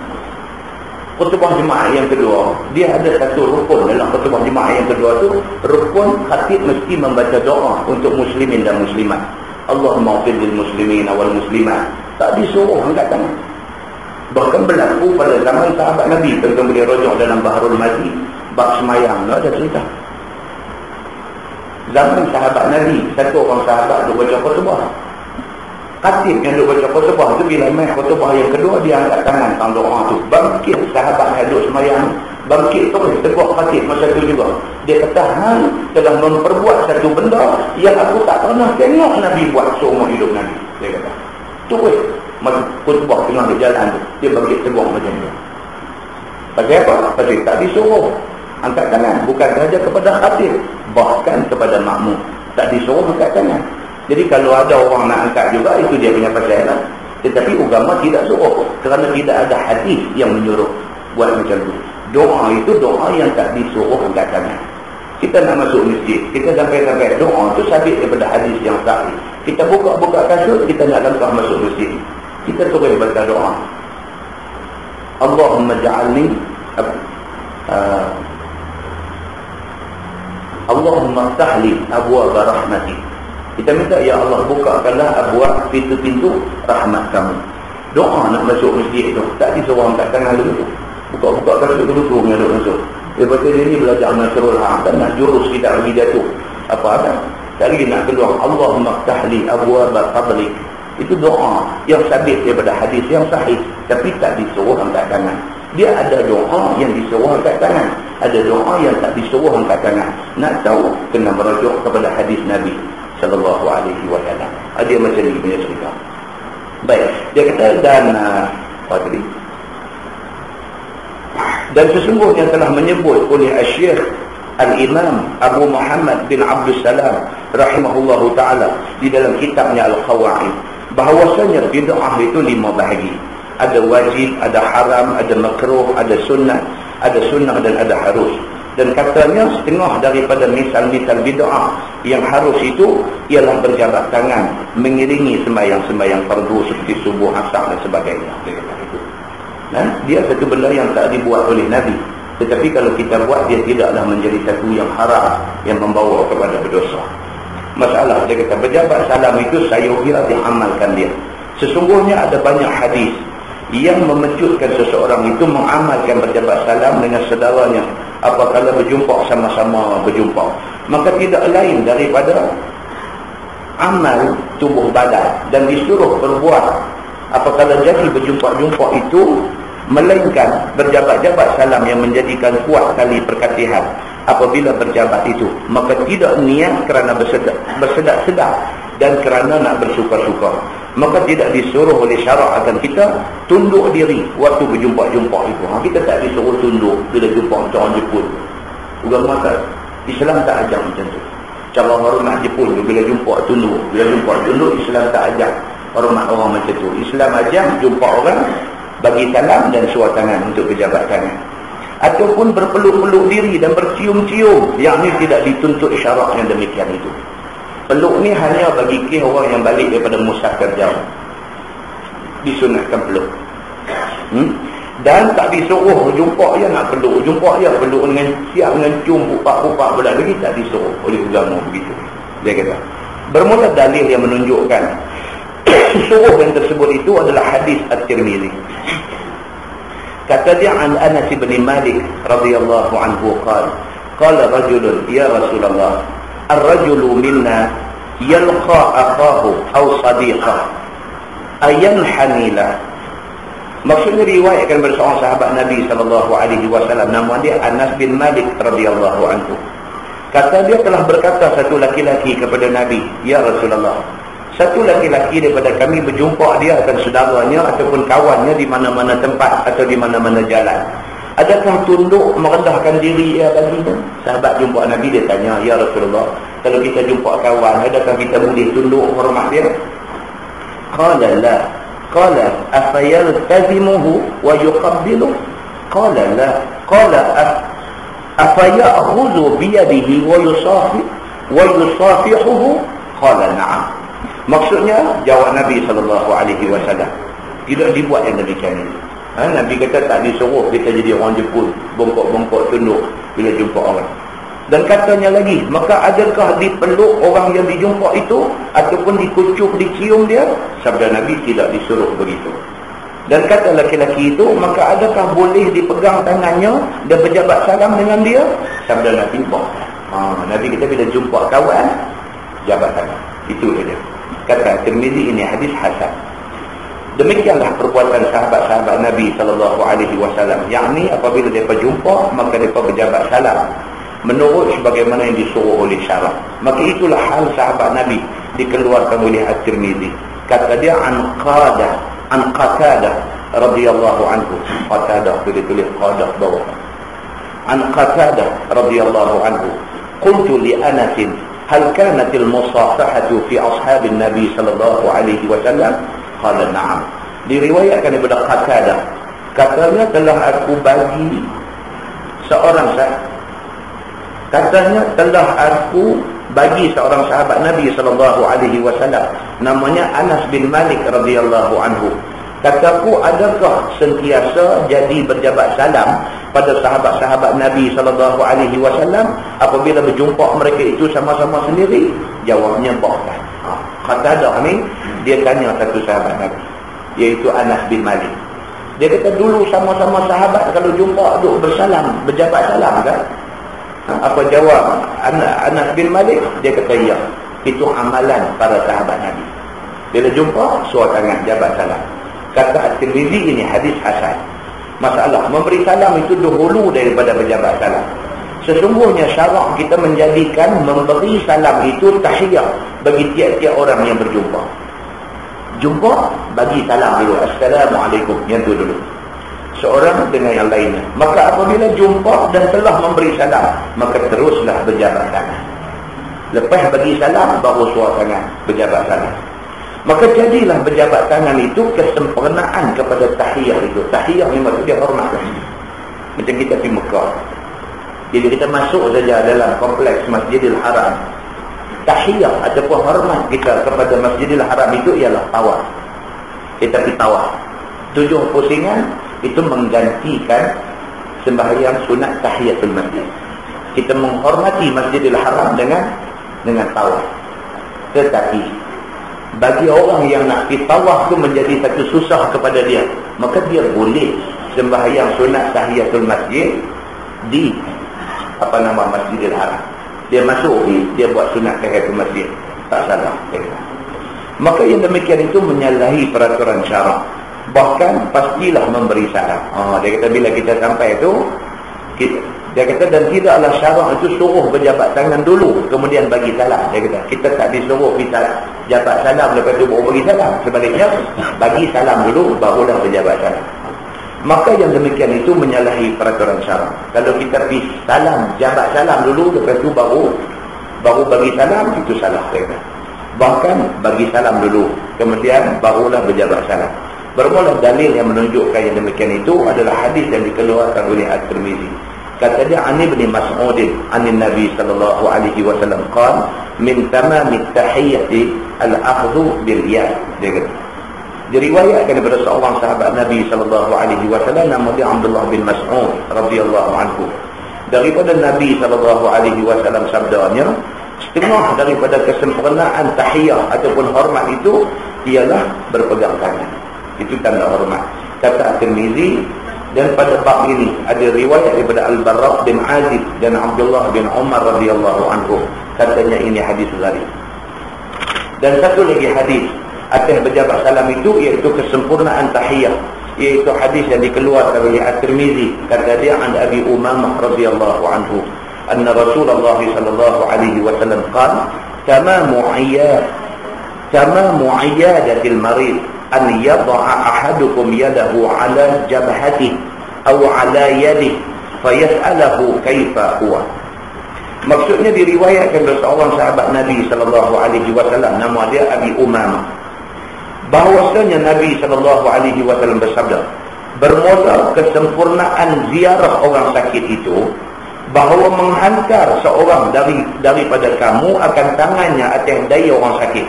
Khutbah Jumaat yang kedua, dia ada satu rukun dalam khutbah Jumaat yang kedua tu, rukun khatib mesti membaca doa untuk muslimin dan muslimat. Allahumma ighfir lil muslimin wal muslimat. Tak disuruh angkat tangan. Bahkan berlaku pada zaman sahabat Nabi, tentang boleh rujuk dalam Bahrul Mazi bab semayang, ada cerita. Zaman sahabat Nabi, satu orang sahabat duk baca khutbah. Khatib yang duk baca khutbah tu, bila mai khutbah yang kedua, dia angkat tangan tang doa tu. Bangkit sahabat yang duk semayang, bangkit terus tegur khatib masa tu juga. Dia kata, hang telah memperbuat satu benda yang aku tak pernah tengok Nabi buat seumur hidup Nabi. Dia kata, terus masa khutbah tengah di jalan tu, dia bangkit tegur macam tu. Pasal apa? Pasal tak disuruh angkat tangan, bukan sahaja kepada khatib, bahkan kepada makmum tak disuruh angkat tangan. Jadi kalau ada orang nak angkat juga, itu dia punya pasal lah. Tetapi agama tidak suruh, kerana tidak ada hadis yang menyuruh buat macam tu. Doa itu doa yang tak disuruh angkat tangan. Kita nak masuk masjid, kita sampai-sampai doa tu sabit daripada hadis yang sahih. Kita buka-buka kasut, kita nak langkah masuk masjid, kita terus baca doa, Allahumma ja'alni Allahumma ftahli abwaab rahmati. Kita minta, ya Allah, bukakanlah abwaab, pintu-pintu rahmat kamu. Doa nak masuk masjid tu tak disuruh angkat tangan dulu. Buka-buka kasut dulu tu nak masuk. Lepas tu dia ni belajar Nasrul Haq, tak nak jurus kita bagi jatuh apa-apa. Tak lagi nak keluar Allahumma ftahli abwaab fadlik. Itu doa yang sabit daripada hadis yang sahih, tapi tak disuruh angkat tangan. Dia ada doa yang disuruh angkat tangan, ada doa yang tak disuruh angkat tangan. Nak tahu, kena merujuk kepada hadis Nabi sallallahu alaihi wasallam. Dia macam ni punya cerita. Baik, dia kata dan sesungguhnya telah menyebut oleh Syekh Al-Imam Abu Muhammad bin Abdul Salam rahimahullahu ta'ala di dalam kitabnya Al-Qawaid, bahawasanya bid'ah itu 5 bahagi. Ada wajib, ada haram, ada makruh, ada sunnah dan ada harus. Dan katanya setengah daripada misal-misal bid'ah yang harus itu ialah berjabat tangan mengiringi sembahyang-sembahyang fardu seperti subuh, asar dan sebagainya. Dia satu benda yang tak dibuat oleh Nabi, tetapi kalau kita buat, dia tidaklah menjadi satu yang haram yang membawa kepada berdosa. Masalah, dia kata berjabat salam itu saya kira diamalkan dia. Sesungguhnya ada banyak hadis yang memejutkan seseorang itu mengamalkan berjabat salam dengan saudaranya apabila berjumpa, sama-sama berjumpa. Maka tidak lain daripada amal tubuh badan dan disuruh berbuat apabila jadi berjumpa-jumpa itu, melainkan berjabat-jabat salam yang menjadikan kuat tali perkasihan apabila berjabat itu, maka tidak niat kerana bersedak-sedak dan kerana nak bersuka-suka, maka tidak disuruh oleh syarak akan kita tunduk diri waktu berjumpa-jumpa itu. Kita tak disuruh tunduk bila jumpa orang Jepun. Agama tak, Islam tak ajar macam tu. Cara hormat Jepun tu bila jumpa tunduk, bila jumpa tunduk, Islam tak ajar hormat orang macam tu. Islam ajar jumpa orang bagi salam dan suar tangan untuk berjabat tangan, ataupun berpeluk-peluk diri dan bercium-cium, yang ni tidak dituntut syarak yang demikian itu. Peluk ni hanya bagi kes orang yang balik daripada musafir jauh, disunatkan peluk. Dan tak disuruh jumpa dia nak peluk, jumpa dia peluk dengan siap, dengan cium, pupak-pupak pula lagi, tak disuruh oleh agama begitu. Dia kata bermula dalil yang menunjukkan suruh yang tersebut itu adalah hadis At-Tirmizi. Kata dia an Anas bin Malik radhiyallahu anhu qala rajulun ya Rasulullah ar-rajulu minna yalqa akhahu aw sadiqah ayanhanila. Maksudnya riwayatkan bersama sahabat Nabi SAW, nama dia Anas bin Malik radhiyallahu anhu. Kata dia telah berkata satu laki-laki kepada Nabi, ya Rasulullah, satu laki-laki daripada kami berjumpa dia akan saudaranya ataupun kawannya di mana-mana tempat atau di mana-mana jalan. Adakah tunduk merendahkan diri dia baginya? Sahabat jumpa Nabi, dia tanya, ya Rasulullah, kalau kita jumpa kawan, adakah kita boleh tunduk hormat dia? Qala la. Qala afayaltazimuhu wa yuqabbilu? Qala la. Qala afaya'khudhu biyadihi wa yusafihuhu? Qala na'am. Maksudnya jawab Nabi SAW, tidak dibuat yang demikian ini. Nabi kata tak disuruh kita jadi orang Jepun, bongkok-bongkok tunduk bila jumpa orang. Dan katanya lagi, maka adakah dipeluk orang yang dijumpa itu ataupun dikucuk, dicium dia? Sabda Nabi, tidak disuruh begitu. Dan kata laki-laki itu, maka adakah boleh dipegang tangannya dan berjabat salam dengan dia? Sabda Nabi, Nabi kita bila jumpa kawan, jabat tangan. Itu saja. Kata Tirmizi, ini hadis hasan. Demikianlah perbuatan sahabat-sahabat Nabi SAW. Yang ni apabila mereka jumpa, maka mereka berjabat salam menurut sebagaimana yang disuruh oleh syarak. Maka itulah hal sahabat Nabi dikeluarkan oleh At-Tirmizi. Kata dia an Qatadah radhiyallahu anhu. Qatadah tu ditulis qadah bawah. An Qatadah radhiyallahu anhu. Qultu li Anas, hal kanatil musafahatu fi ashabin Nabi sallallahu alaihi wasallam? Qala na'am. Diriwayatkan daripada Qatadah, katanya telah aku bagi seorang sahabat Nabi sallallahu alaihi wasallam, namanya Anas bin Malik radhiyallahu anhu. Kataku, adakah sentiasa jadi berjabat salam pada sahabat-sahabat Nabi sallallahu alaihi wasallam apabila berjumpa mereka itu sama-sama sendiri? Jawabnya bukan. Qatadah ni dia tanya satu sahabat Nabi, iaitu Anas bin Malik. Dia kata, dulu sama-sama sahabat kalau jumpa duk bersalam, berjabat salam kan? Apa jawab Anas bin Malik? Dia kata, ya, itu amalan para sahabat Nabi. Bila jumpa, suar tangan, jabat salam. Kata At-Tirmizi, ini hadis hasan. Masalah memberi salam itu dahulu daripada berjabat salam. Sesungguhnya syarak kita menjadikan memberi salam itu tahiyat bagi tiap-tiap orang yang berjumpa. Jumpa, bagi salam dulu, Assalamualaikum, yang tu dulu, seorang dengan yang lainnya. Maka apabila jumpa dan telah memberi salam, maka teruslah berjabat tangan. Lepas bagi salam, baru suar tangan, berjabat tangan. Maka jadilah berjabat tangan itu kesempurnaan kepada tahiyat itu. Tahiyat ni maksudnya hormat. Macam kita pergi Mekah, jadi kita masuk saja dalam kompleks Masjidil Haram, tahiyat ataupun hormat kita kepada Masjidil Haram itu ialah tawaf. Kita pergi tawaf 7 pusingan, itu menggantikan sembahyang sunat tahiyatul masjid. Kita menghormati Masjidil Haram dengan tawaf. Tetapi bagi orang yang nak pergi tawaf tu menjadi satu susah kepada dia, maka dia boleh sembahyang sunat tahiyatul masjid di Masjidil Haram. Dia masuk, dia buat sunat tahiyatul masjid. tak salah. Maka yang demikian itu menyalahi peraturan syarak. Bahkan pastilah memberi salam. Dia kata bila kita sampai itu, dia kata dan tidaklah syarak itu suruh berjabat tangan dulu kemudian bagi salam. Dia kata kita tak disuruh kita jabat salam lepas itu baru bagi salam. Sebaliknya bagi salam dulu barulah berjabat salam. Maka yang demikian itu menyalahi peraturan syarak. Kalau kita pergi salam, jabat salam dulu lepas itu baru bagi salam, itu salah. Dia kata bahkan bagi salam dulu kemudian barulah berjabat salam. Bermula dalil yang menunjukkan yang demikian itu adalah hadis yang dikeluarkan oleh At-Tirmizi. Kata dia Ani bin Mas'ud anin Nabi sallallahu alaihi wasallam qala min tamamit tahiyyati al-akhdhu bil yad. Dia kata diriwayatkan daripada seorang sahabat Nabi sallallahu alaihi wasallam nama dia Abdullah bin Mas'ud radhiyallahu anhu. Daripada Nabi sallallahu alaihi wasallam sabdanya, setengah daripada kesempurnaan tahiyah ataupun hormat itu ialah berpegang tangan. Itu tanda hormat. Kata At-Tirmizi, dan pada bab ini ada riwayat daripada Al-Barra bin Azib dan Abdullah bin Umar radhiyallahu anhu. Katanya ini hadis gharib. Dan satu lagi hadis atas berjabat salam itu iaitu kesempurnaan tahiyah, iaitu hadis yang dikeluarkan oleh At-Tirmizi. Kata dia an Abi Umamah radhiyallahu anhu anna Rasulullah sallallahu alaihi wasallam qala tamamu iyadatil marid an yada'a ahadukum yadahu ala jabhatihi aw ala yadihi fayas'alahu kaifa huwa. Maksudnya diriwayatkan oleh seorang sahabat Nabi sallallahu alaihi wasallam nama dia Abi Umamah, bahwasanya Nabi sallallahu alaihi wasallam bersabda, bermula kesempurnaan ziarah orang sakit itu bahawa menghantar seorang daripada kamu akan tangannya atas daya orang sakit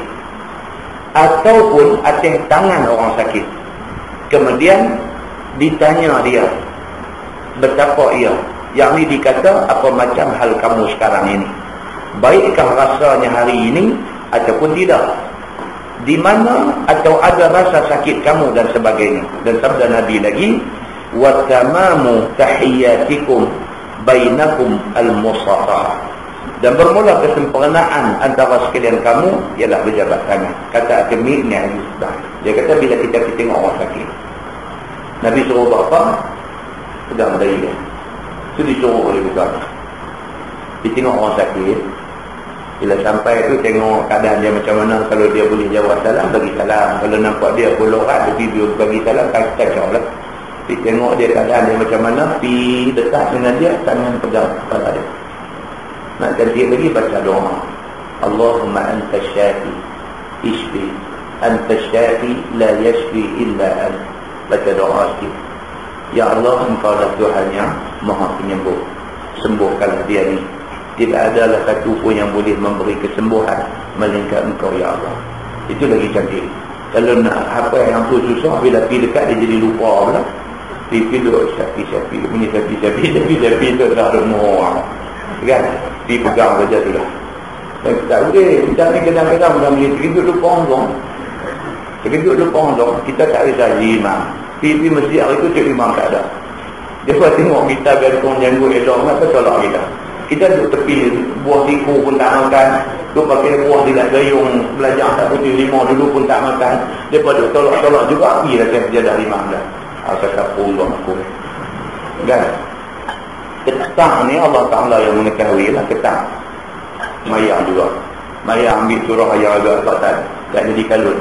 ataupun atas tangan orang sakit. Kemudian ditanya dia betapa ia, yakni dikata apa macam hal kamu sekarang ini, baikkah rasanya hari ini ataupun tidak, di mana atau ada rasa sakit kamu dan sebagainya. Dan sabda Nabi lagi, wa tamamu tahiyyatikum bainakum al-musafaha, dan bermula kesempurnaan antara sekalian kamu ialah berjabat tangan. Kata At-Tirmizi ni hadis dah. Dia kata bila kita tengok orang sakit, Nabi suruh buat apa? Pegang daya dia. Itu disuruh oleh bukan. Dia tengok orang sakit, bila sampai tu tengok keadaan dia macam mana. Kalau dia boleh jawab salam, bagi salam. Kalau nampak dia berlorat, dia bagi salam, kacau lah. Dia tengok dia keadaan dia macam mana, pergi dekat dengan dia, tangan pegang kepala dia. Nak ganti lagi baca doa, Allahumma anta syafi ishfi anta syafi la yashfi illa anta. Baca doa sikit, ya Allah, engkau lah Tuhan yang maha penyembuh, sembuhkanlah dia ni. Tidak adalah satu pun yang boleh memberi kesembuhan melainkan engkau ya Allah. Itu lagi cantik. Kalau nak apa yang tu susah, bila pergi dekat dia jadi lupa pula. Pergi duduk syafi punya syafi tu dah ada muak kan, pergi pegang saja tu dah. Dan tak boleh. Kita ni kadang-kadang dah boleh terkejut lupa orang. Kita tak risau imam. Pergi masjid hari tu cik imam tak ada. Dia pun tengok kita gantung janggut elok, kenapa tolak kita? Kita duduk tepi, buah siku pun tak makan, duduk pakai buah di gayung, belajar tak putih limau dulu pun tak makan. Dia pun duduk tolak-tolak juga, pergi lah sejadah imam dah. Astagfirullah aku kan. Ketang ni Allah Ta'ala yang mengetahui lah. Ketang Maya juga, Maya ambil surah yang agak-agak tak jadi kalut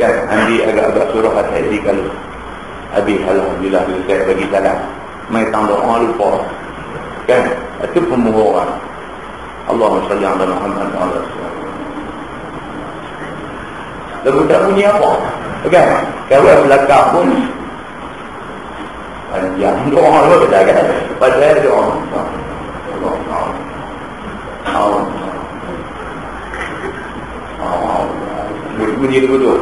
kan, ambil agak-agak surah tak jadi kalut. Habis alhamdulillah saya bagi salam, mai tang doa lupa kan. Itu pemohonan. Allahumma salli ala Muhammad wa ala lagu tak bunyi apa kan. Kalau belakang pun panjang doa lu dah kan. Padahal doa bunyi dulu.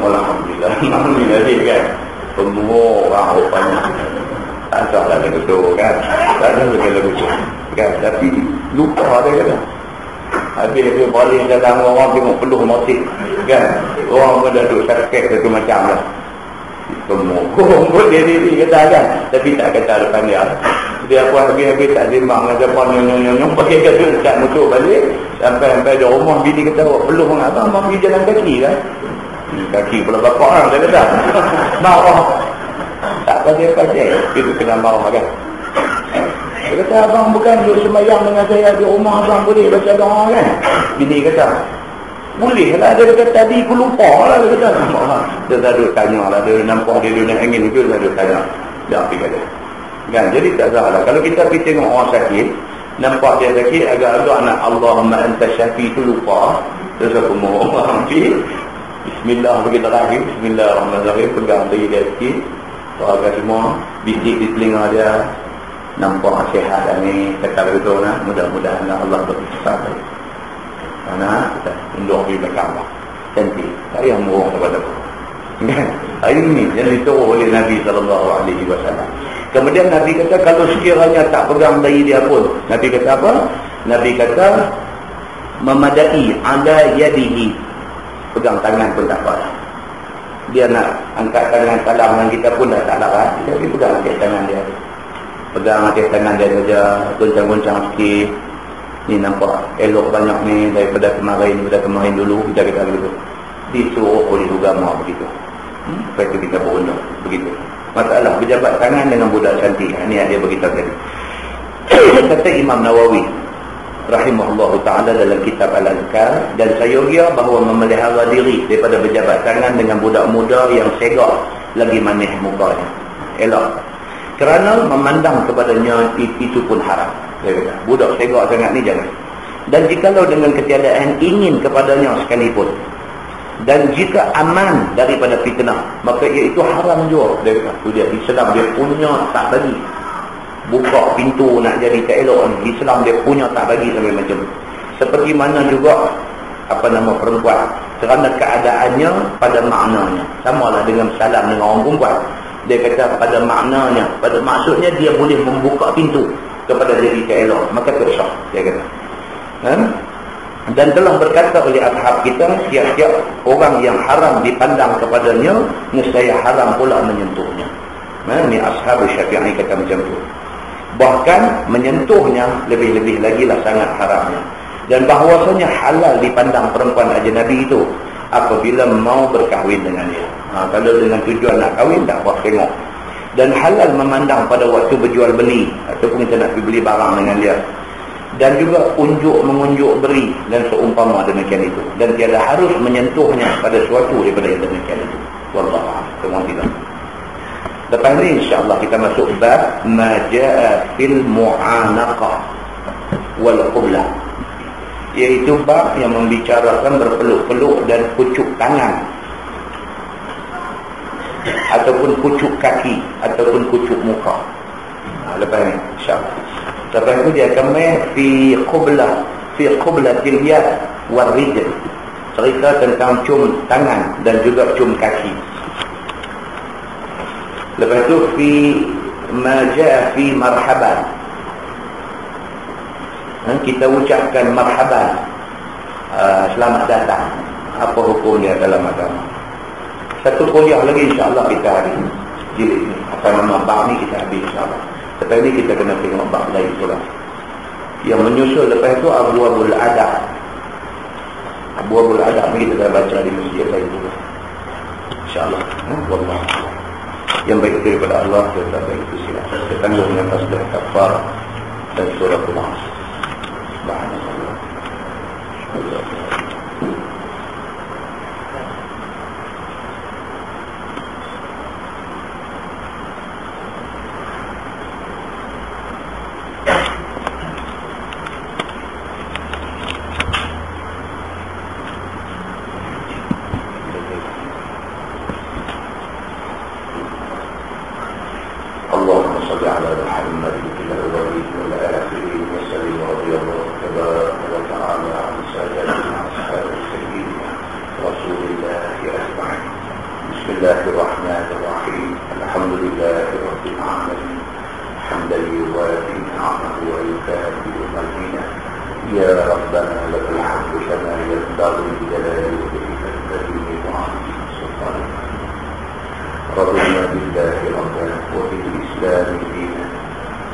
Alhamdulillah dia kan. Pemohon rupanya tak salah lagu tu kan. Tak ada lagu tu kan. Tapi lupa dia kan. Habis dia balik dalam orang tengok peluh motif kan. Orang pun dah duduk sakit satu macam lah. Pemohon pun dia kata kan. Tapi tak kata depan dia. Dia pun habis-habis tak sembang dengan siapa, nyong pakai kata kat motor balik. Sampai di rumah, bini kata, perlu abang pergi jalan kaki kan? Kaki pula bapak orang, dia kata. Marah. Tak pasal-pasal. Itu kena marah kan? Dia kata, abang bukan duduk sembahyang dengan saya di rumah, abang boleh baca doa kan? Bini kata, boleh lah. Dia kata, tadi aku lupa lah. Dia kata, dia tak duduk tanya lah. Dia nampak dia duduk angin itu, dia duduk tanya. Dia pergi kata. Kan? Jadi tak salah. Kalau kita pergi tengok orang sakit, nampak dia sakit, agak-agak nak Allahumma anta syafi tu lupa. Terus aku mohon orang pergi. Bismillah begitu lagi. Bismillahirrahmanirrahim. Pegang diri dia sikit. Doakan semua. Bisik di telinga dia. Nampak sihat dah ni. Kata betul nak. Mudah-mudahan Allah berkisah. Karena kita tunduk di belakang Allah. Cantik. Tak payah murung kepada aku. Hari ini yang disuruh oleh Nabi SAW. Kemudian Nabi kata, kalau sekiranya tak pegang bayi dia pun, Nabi kata apa? Nabi kata, memadai ala yadihi. Pegang tangan pun tak apa. Dia nak angkat tangan salam dengan kita pun dah tak larat. Jadi pegang atas tangan dia. Pegang atas tangan dia saja, goncang-goncang sikit. Ni nampak elok banyak ni daripada kemarin dulu. Kita kata begitu. Disuruh oleh agama begitu. Lepas itu kita berundang begitu. Masalah berjabat tangan dengan budak cantik. Ini dia beritahu tadi. Kata Imam Nawawi rahimahullah ta'ala dalam kitab Al-Azkar, dan saya kira bahawa memelihara diri daripada berjabat tangan dengan budak muda yang segak lagi manis mukanya elok, kerana memandang kepadanya itu pun haram. Dia kata, budak segak sangat ni jangan. Dan jikalau dengan ketiadaan ingin kepadanya sekalipun, dan jika aman daripada fitnah, maka iaitu haram juga. Dia kata, dia Islam dia punya tak bagi. Buka pintu nak jadi tak elok ni, Islam dia punya tak bagi sampai macam. Seperti mana juga perempuan, kerana keadaannya pada maknanya. Samalah dengan salam dengan orang perempuan. Dia kata pada maknanya, pada maksudnya dia boleh membuka pintu kepada jadi tak elok, maka tak sah. Dia kata. Dan telah berkata oleh ashab kita, tiap-tiap orang yang haram dipandang kepadanya, nescaya haram pula menyentuhnya. Ini ashab Syafi'i kata macam tu. Bahkan menyentuhnya lebih-lebih lagi lah sangat haramnya. Dan bahawasanya halal dipandang perempuan ajnabi itu apabila mau berkahwin dengan dia. Kalau dengan tujuan nak kahwin, tak apa, tengok. Dan halal memandang pada waktu berjual beli, ataupun kita nak pergi beli barang dengan dia. Dan juga mengunjuk beri dan seumpama demikian itu. Dan tiada harus menyentuhnya pada suatu daripada yang demikian itu. Wallahu a'lam. Lepas ni insya-Allah kita masuk bab majaa fil mu'anaqah wal qublah. Iaitu bab yang membicarakan berpeluk-peluk dan pucuk tangan, ataupun pucuk kaki, ataupun pucuk muka. Lepas ni insya-Allah. Lepas itu dia akan main fi qublatil yad wal rijl. Cerita tentang cium tangan dan juga cium kaki. Lepas itu fi maja fi marhaban. Kita ucapkan marhaban, selamat datang. Apa hukum dia dalam agama? Satu kuliah lagi insya-Allah kita hari ini. Jilid ni apa nama bab ni kita habis insya-Allah. Lepas ni kita kena tengok bab lain pula. Yang menyusul lepas itu Abwabul Adab. Abwabul Adab ni kita dah baca di masjid lain dulu. Insya-Allah. Wallahu. Yang baik itu daripada Allah, yang tak baik itu silap. Kita tanggung dengan tasbih kafar dan surah Al-As. Subhanallah.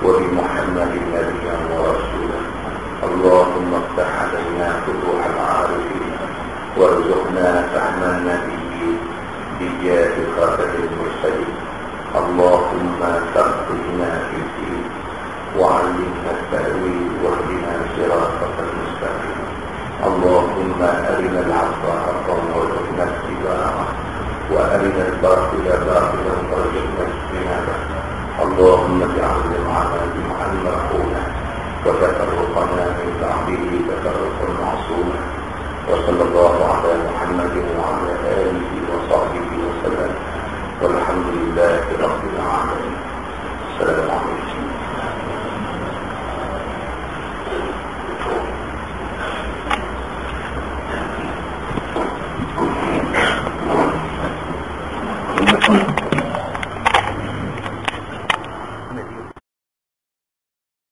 وبمحمد نبيا ورسولا. اللهم افتح علينا فتوح العارفين وارزقنا فهم النبيين بجاه خاتم المرسلين. اللهم فقهنا في الدين وعلمنا التأويل واهدنا صراطك المستقيم. اللهم أرنا الحق حقا وارزقنا اتباعه وأرنا الباطل باطلا وارزقنا اجتنابه. اللهم اجعل جمعنا جمعا مرحوما وتفرقنا من بعده تفرقا معصوما. وصلى الله على محمد وعلى آله وصحبه وسلم والحمد لله رب العالمين. السلام عليكم.